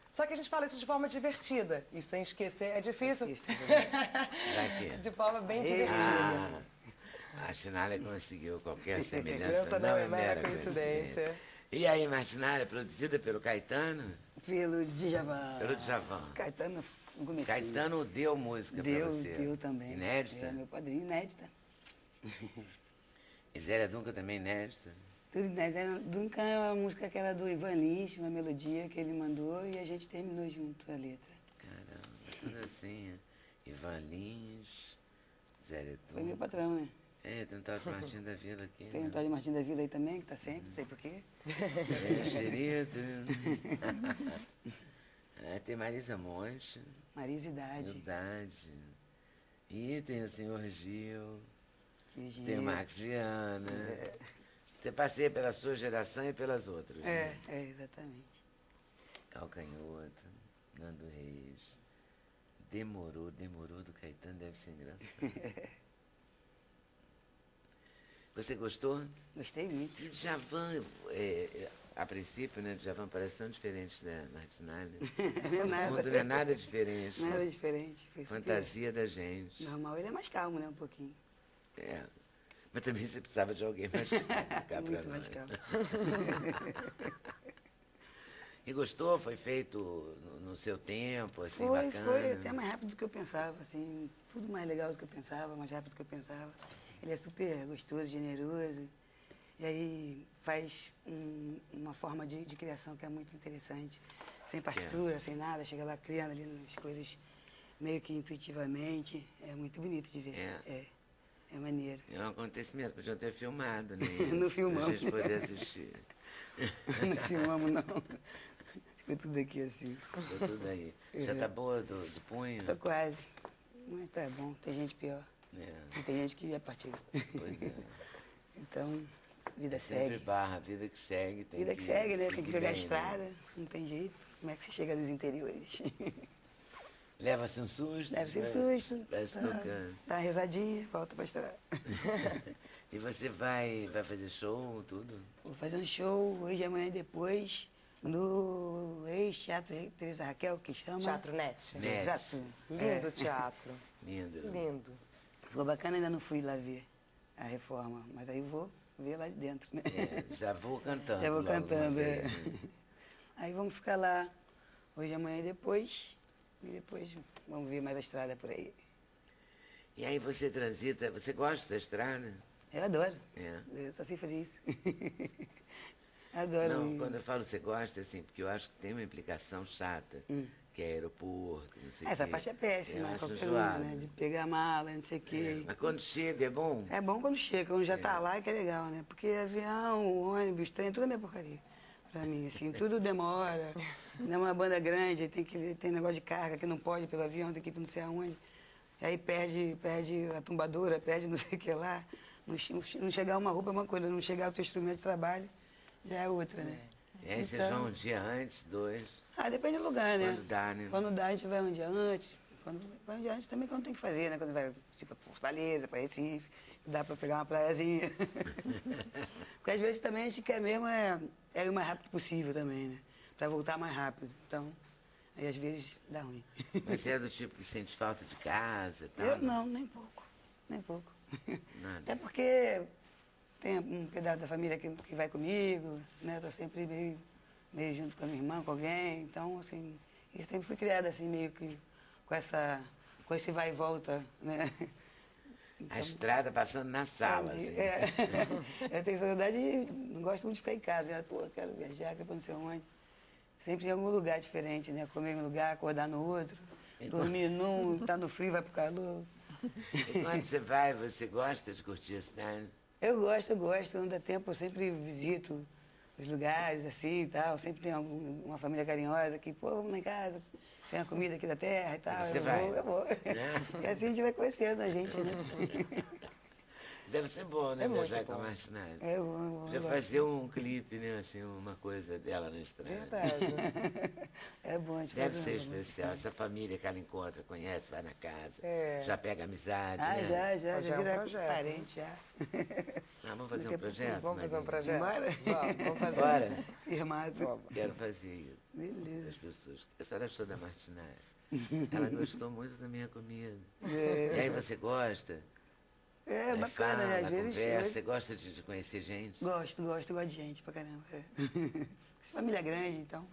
Só que a gente fala isso de forma divertida. E sem esquecer, é difícil. Daqui. De forma bem divertida. A Martinalha conseguiu qualquer semelhança. Semelhança não é mera coincidência. E aí, Martinalha, produzida pelo Caetano? Pelo Djavan. Pelo Djavan. Caetano, no começo. Caetano deu música pra você. Deu também. Inédita? É, meu padrinho, inédita. E Zélia Dunca também inédita? Tudo inédita. Duncan é uma música que era do Ivan Lins, uma melodia que ele mandou e a gente terminou junto a letra. Caramba, tudo assim. Ivan Lins, Zélia Foi meu Dunca. patrão, né? É, tem um tal de Martim da Vila aqui. Tem o né? tal de Martim da Vila aí também, que tá sempre, não sei porquê. É, xerido. É, tem Marisa Monte. Marisa Idade. Idade. E tem o senhor Gil. Que Tem o Max Viana. Você passeia pela sua geração e pelas outras. né? Exatamente. Calcanhoto, Nando Reis. Demorou do Caetano, deve ser engraçado. Você gostou? Gostei muito. E Djavan, a princípio, né? Djavan parece tão diferente da Martinalha. Nada. No fundo não é nada diferente. Nada diferente. Foi super Fantasia da gente. normal. Ele é mais calmo, né? Um pouquinho. É. Mas também você precisava de alguém mais calmo cá pra Muito nós. mais calmo. E gostou? Foi feito no seu tempo, assim, Foi, bacana? foi até mais rápido do que eu pensava, assim, tudo mais legal do que eu pensava, mais rápido do que eu pensava. Ele é super gostoso, generoso, e aí faz uma forma de criação que é muito interessante, sem partitura, sem nada, chega lá criando ali as coisas meio que intuitivamente. É muito bonito de ver. É maneiro. É um acontecimento, podiam ter filmado, né? Não filmamos. Pra gente poder assistir. Não filmamos, não. Ficou tudo aqui assim. Ficou tudo aí. Já tá boa do punho? Tô quase. Mas tá bom, tem gente pior. E tem gente que ia partir. Pois é. Então, vida Sempre segue. barra, vida que segue. Tem Vida que segue, né? Tem que pegar a bem, estrada, né? não tem jeito. Como é que você chega nos interiores? Leva-se um susto. Leva-se um vai- susto. vai se tocando. Dá uma rezadinha, volta pra estrada. E você vai fazer show, tudo? Vou fazer um show hoje, amanhã e depois, no ex-teatro Teresa Raquel, que chama... Teatro Net. Net. Exato. Lindo teatro. Lindo. Lindo. Ficou bacana, ainda não fui lá ver a reforma, mas aí vou ver lá de dentro, né? Já vou cantando. Já vou logo uma cantando, vez. Aí vamos ficar lá hoje, amanhã e depois vamos ver mais a estrada por aí. E aí você transita, você gosta da estrada? Eu adoro. É. Eu só sei fazer isso. Adoro. Não, quando eu falo você gosta, assim, porque eu acho que tem uma implicação chata, que é aeroporto, não sei o Essa quê. parte é péssima, Eu né? acho Qualquer uma, zoado. né? De pegar a mala, não sei o quê. Mas quando chega é bom? É bom quando chega, quando já tá lá, que é legal, né? Porque avião, ônibus, trem, tudo é minha porcaria. Pra mim, assim, tudo demora. É uma banda grande, tem negócio de carga que não pode pelo avião, tem que ir pra não sei aonde. Aí perde a tumbadora, perde não sei o que lá. Não chegar uma roupa é uma coisa, não chegar o teu instrumento de trabalho já é outra, né? E aí vocês vão um dia antes, 2. Depende do lugar, né? Quando dá, né? Quando dá, a gente vai um dia antes. Quando vai um dia antes também quando tem que fazer, né? Quando vai assim, pra Fortaleza, pra Recife, dá pra pegar uma praiazinha. Porque às vezes também a gente quer mesmo é ir o mais rápido possível também, né? Pra voltar mais rápido. Então, aí às vezes dá ruim. Mas você é do tipo que sente falta de casa e tal? Eu não, nem pouco. Nem pouco. Nada. Até porque tem um pedaço da família que vai comigo, né? Tô sempre meio junto com a minha irmã, com alguém. Então, assim, eu sempre fui criada assim, meio que com esse vai e volta, né? A estrada passando na sala, assim. Eu tenho saudade e não gosto muito de ficar em casa. Pô, eu quero viajar, quero não sei onde. Sempre em algum lugar diferente, né? Comer em um lugar, acordar no outro, dormir num, tá no frio, vai pro calor. E quando você vai, você gosta de curtir a cidade? Eu gosto. Quando dá tempo, eu sempre visito os lugares, assim e tal. Sempre tem uma família carinhosa que, pô, vamos lá em casa, tem a comida aqui da terra e tal. Você vai? Eu vou. E assim a gente vai conhecendo a gente, né? Deve ser bom, né? É muito Viajar com a bom. Martinelli. É bom. Já fazer um clipe, né? Assim, uma coisa dela na estrada. Verdade. É bom, a gente Deve faz ser uma- especial. Essa família que ela encontra, conhece, vai na casa, É. já pega amizade. Ah, né? já Já é um vira projeto. parente, já. Vamos fazer Daqui um a projeto? Vamos fazer um Maria? projeto? Bora? Vamos fazer. Bora? Irmado. Quero fazer isso. Beleza. As pessoas. A senhora achou da Martinelli? Ela gostou muito da minha comida. É. E aí você gosta? É Aí bacana, fala, né? Às vezes. conversa, você gosta de conhecer gente? Gosto de gente pra caramba. Família grande, então.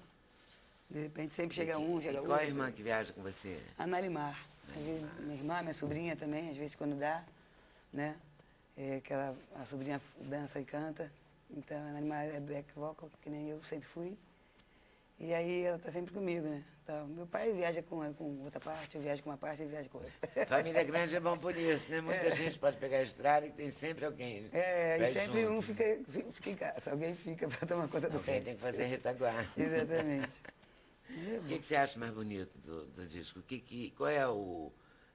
De repente sempre chega um, chega E outro. qual a irmã que viaja com você? A Nalimar. Às vezes, minha irmã, minha sobrinha também, às vezes quando dá, né? A sobrinha dança e canta. Então a Nalimar é back vocal, que nem eu sempre fui. E aí ela tá sempre comigo, né? Então, meu pai viaja com outra parte, eu viajo com uma parte, ele viaja com outra. Família grande é bom por isso, né? Muita gente pode pegar a estrada e tem sempre alguém. pra E ir sempre junto. um fica em casa, alguém fica para tomar conta do Alguém resto. tem que fazer retaguarda. Exatamente. O que você acha mais bonito do disco? Qual é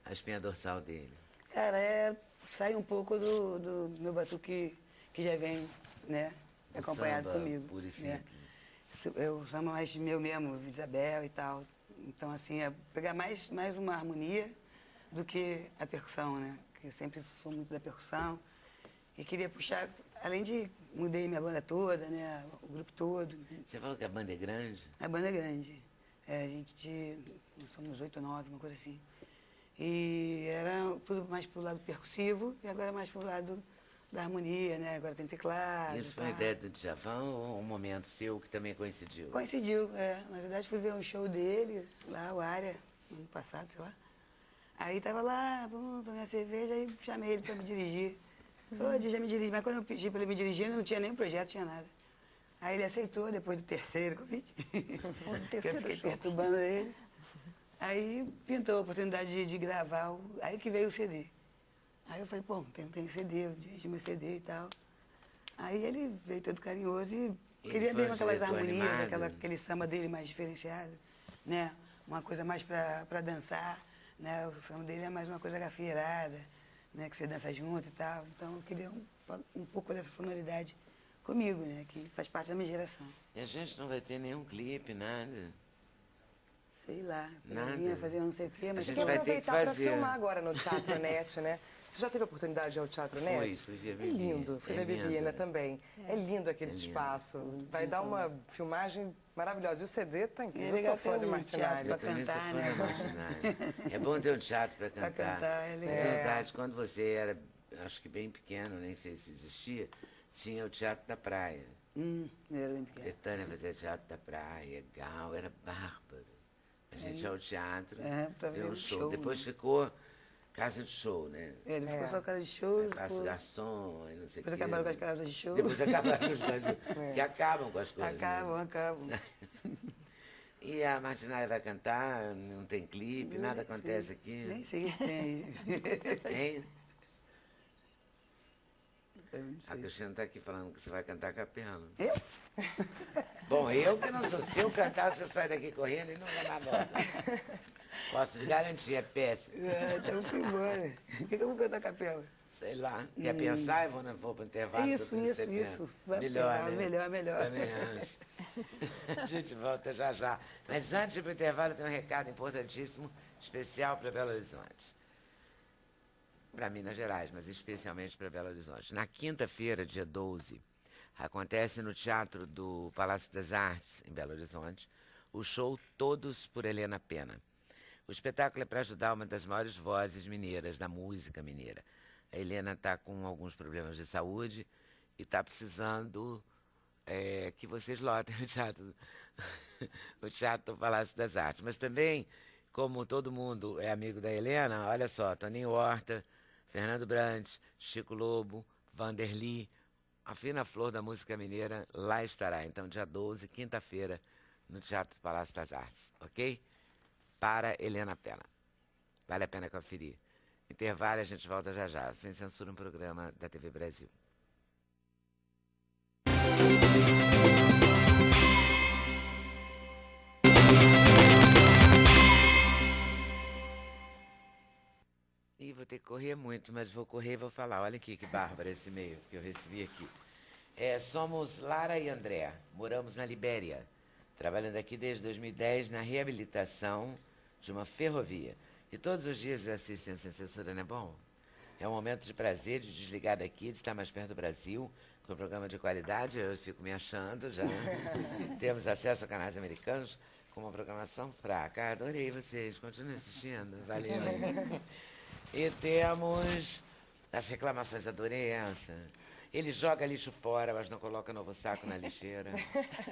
a espinha dorsal dele? Cara, sai um pouco do meu batuque que já vem, né? O Acompanhado samba comigo. puro e né? simples. Eu samba mais meu mesmo, Isabel e tal. Então, assim, é pegar mais uma harmonia do que a percussão, né? Porque eu sempre sou muito da percussão. E queria puxar, além de mudei minha banda toda, né? O grupo todo. Você falou que a banda é grande? A banda é grande. Nós somos 8 ou 9, uma coisa assim. E era tudo mais pro lado percussivo e agora mais pro lado da harmonia, né? Agora tem teclado. Isso foi uma ideia do Djavan ou um momento seu que também coincidiu? Coincidiu, Na verdade, fui ver um show dele, lá, o Área, no ano passado, sei lá. Aí tava lá, tomei a cerveja, aí chamei ele para me dirigir. Ô, já me dirige, mas quando eu pedi para ele me dirigir, não tinha nem projeto, tinha nada. Aí ele aceitou, depois do terceiro convite. O Que eu terceiro fiquei show. perturbando ele. Aí pintou a oportunidade de gravar, aí que veio o CD. Aí eu falei, pô, tem CD, eu dirigi meu CD e tal. Aí ele veio todo carinhoso e queria mesmo aquelas harmonias, aquele samba dele mais diferenciado, né? Uma coisa mais pra dançar, né? O samba dele é mais uma coisa gafieirada, né? Que você dança junto e tal. Então eu queria um pouco dessa sonoridade comigo, né? Que faz parte da minha geração. E a gente não vai ter nenhum clipe, nada. Sei lá, Nada. vinha fazer não sei o quê, mas... A gente Tem que vai ter que aproveitar para fazer. filmar agora no Teatro Net, né? Você já teve a oportunidade de ir ao Teatro Net? Fui ver a É Bibi. lindo, fui ver a Bibi, lindo. né, também. É lindo aquele espaço. Vai dar uma filmagem maravilhosa. E o CD tá incrível. Eu sou fã de Martinelli. Pra cantar, né? É bom ter um teatro para cantar. Pra cantar, é legal. É verdade, quando você era, acho que bem pequeno, nem sei se existia, tinha o Teatro da Praia. Era bem pequeno. Betânia fazia Teatro da Praia, Gal, era bárbaro. A gente ia ao teatro, pra ver ver um o show. show, Depois né? ficou casa de show, né? Ele ficou só cara de show. Casa garçom, e não sei o Depois quê. acabaram com as casas de show. Depois acabaram com as casas que acabam com as coisas. Acabam. E a Martinelli vai cantar, não tem clipe, nada acontece aqui. Nem sei o que tem aí. Tem? Eu não A sei. Cristina está aqui falando que você vai cantar a capela. Eu? Bom, eu que não sou. Se eu cantar, você sai daqui correndo e não vai na volta. Posso te garantir, é péssimo. Então vamos embora. O que eu vou cantar a capela? Sei lá. Quer pensar? Eu vou para o intervalo. Isso. Vai pro Melhor, intervalo, né? melhor. Também acho. A gente volta já já. Mas antes de ir para o intervalo, tem um recado importantíssimo, especial para Belo Horizonte. Para Minas Gerais, mas especialmente para Belo Horizonte. Na quinta-feira, dia 12, acontece no Teatro do Palácio das Artes, em Belo Horizonte, o show Todos por Helena Pena. O espetáculo é para ajudar uma das maiores vozes mineiras, da música mineira. A Helena está com alguns problemas de saúde e está precisando que vocês lotem o Teatro do Palácio das Artes. Mas também, como todo mundo é amigo da Helena, olha só, Toninho Horta, Fernando Brandt, Chico Lobo, Vanderly, a fina flor da música mineira lá estará. Então, dia 12, quinta-feira, no Teatro do Palácio das Artes, ok? Para Helena Pena. Vale a pena conferir. Intervalo, a gente volta já já. Sem Censura, um programa da TV Brasil. Ih, vou ter que correr muito, mas vou correr e vou falar. Olha aqui que bárbaro esse e-mail que eu recebi aqui. Somos Lara e André, moramos na Libéria, trabalhando aqui desde 2010 na reabilitação de uma ferrovia. E todos os dias de assistência sem censura, não é bom? É um momento de prazer, de desligar daqui, de estar mais perto do Brasil, com um programa de qualidade, eu fico me achando já. Temos acesso a canais americanos com uma programação fraca. Adorei vocês, continuem assistindo, valeu. E temos as reclamações, adorei essa. Ele joga lixo fora, mas não coloca novo saco na lixeira.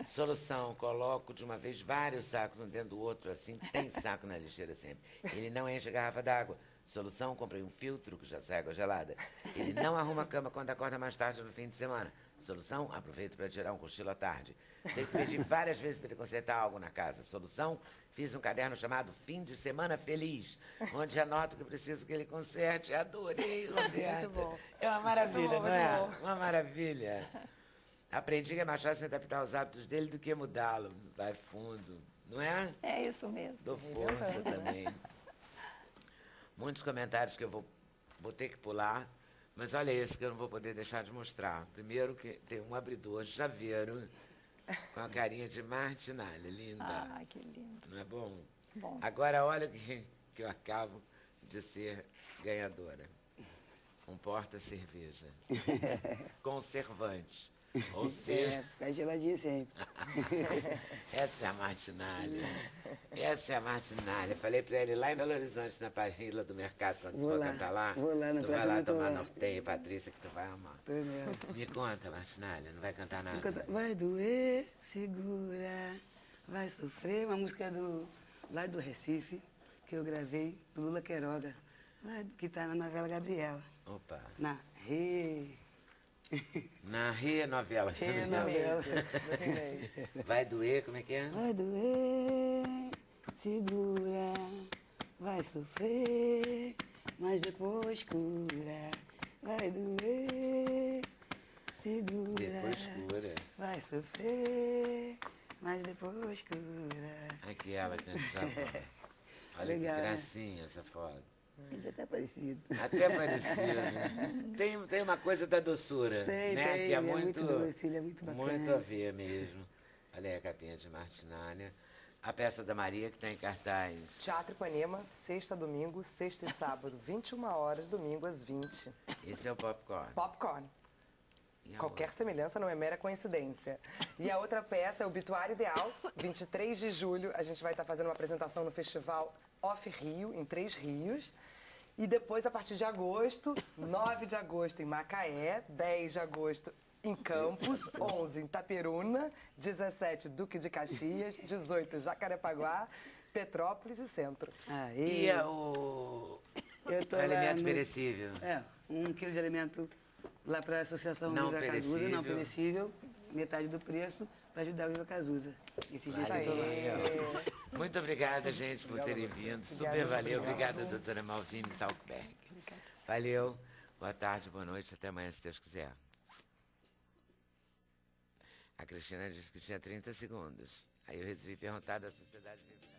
Solução, coloco de uma vez vários sacos um dentro do outro, assim, tem saco na lixeira sempre. Ele não enche a garrafa d'água. Solução, comprei um filtro que já sai água gelada. Ele não arruma a cama quando acorda mais tarde no fim de semana. Solução, aproveito para tirar um cochilo à tarde. Tenho que pedir várias vezes para ele consertar algo na casa. Solução, fiz um caderno chamado Fim de Semana Feliz, onde anoto que preciso que ele conserte. Adorei, Roberta. Muito bom. É uma maravilha, Muito bom, não é? muito bom. Uma maravilha. Aprendi que é mais fácil adaptar os hábitos dele do que mudá-lo. Vai fundo, não é? É isso mesmo. Dou força também. Muitos comentários que eu vou ter que pular, mas olha esse que eu não vou poder deixar de mostrar. Primeiro que tem um abridor de chaveiro com a carinha de Martinelli, linda. Ah, que lindo. Não é bom? Bom. Agora olha que eu acabo de ser ganhadora. Um porta-cerveja. Conservante. Ou seja... Fica geladinho sempre. Essa é a Martinalha. Essa é a Martinalha. Falei pra ele lá em Belo Horizonte, na parrilla do mercado, quando Vou for lá, cantar lá. vou lá, no tu vai próximo lá eu tô tomar lá. norteio, Patrícia, que tu vai amar. Tô mesmo. Me conta, Martinalha, não vai cantar nada? Vai doer, segura, vai sofrer. Uma música lá do Recife, que eu gravei, do Lula Queiroga, lá, que tá na novela Gabriela. Opa. Na Rê. Na novela. Rê novela. Vai doer, como é que é? Vai doer, segura, Vai sofrer, mas depois cura. Vai doer, segura. Depois cura. Vai sofrer, mas depois cura. Aqui ela cantando. Olha Legal, que né? gracinha essa foto. Já tá parecido. Até parecido, né? Tem uma coisa da doçura, Tem, né? tem. Que é Ele é muito, muito doce, ele é muito bacana. muito a ver mesmo. Olha aí a capinha de Martinália. A peça da Maria que está em cartaz. Teatro Ipanema, sexta a domingo, sexta e sábado, 21 horas, domingo às 20. Esse é o popcorn. Popcorn. E a Qualquer semelhança não é mera coincidência. E a outra peça é o Obituário Ideal, 23 de julho. A gente vai estar fazendo uma apresentação no Festival Off Rio, em 3 rios. E depois, a partir de agosto, 9 de agosto em Macaé, 10 de agosto em Campos, 11 em Itaperuna, 17 Duque de Caxias, 18 Jacarepaguá, Petrópolis e Centro. E o Eu tô lá alimento no- perecível? 1 quilo de alimento lá para a Associação Não Viva Cazuza, perecível. não perecível, metade do preço, para ajudar o Viva Cazuza. Esses dias que eu tô lá. Valeu. Muito obrigada, gente, por terem vindo. Super Obrigada a valeu. você. Obrigada, doutora Malvine Salkberg. Valeu. Boa tarde, boa noite. Até amanhã, se Deus quiser. A Cristina disse que tinha 30 segundos. Aí eu resolvi perguntar da Sociedade Universal.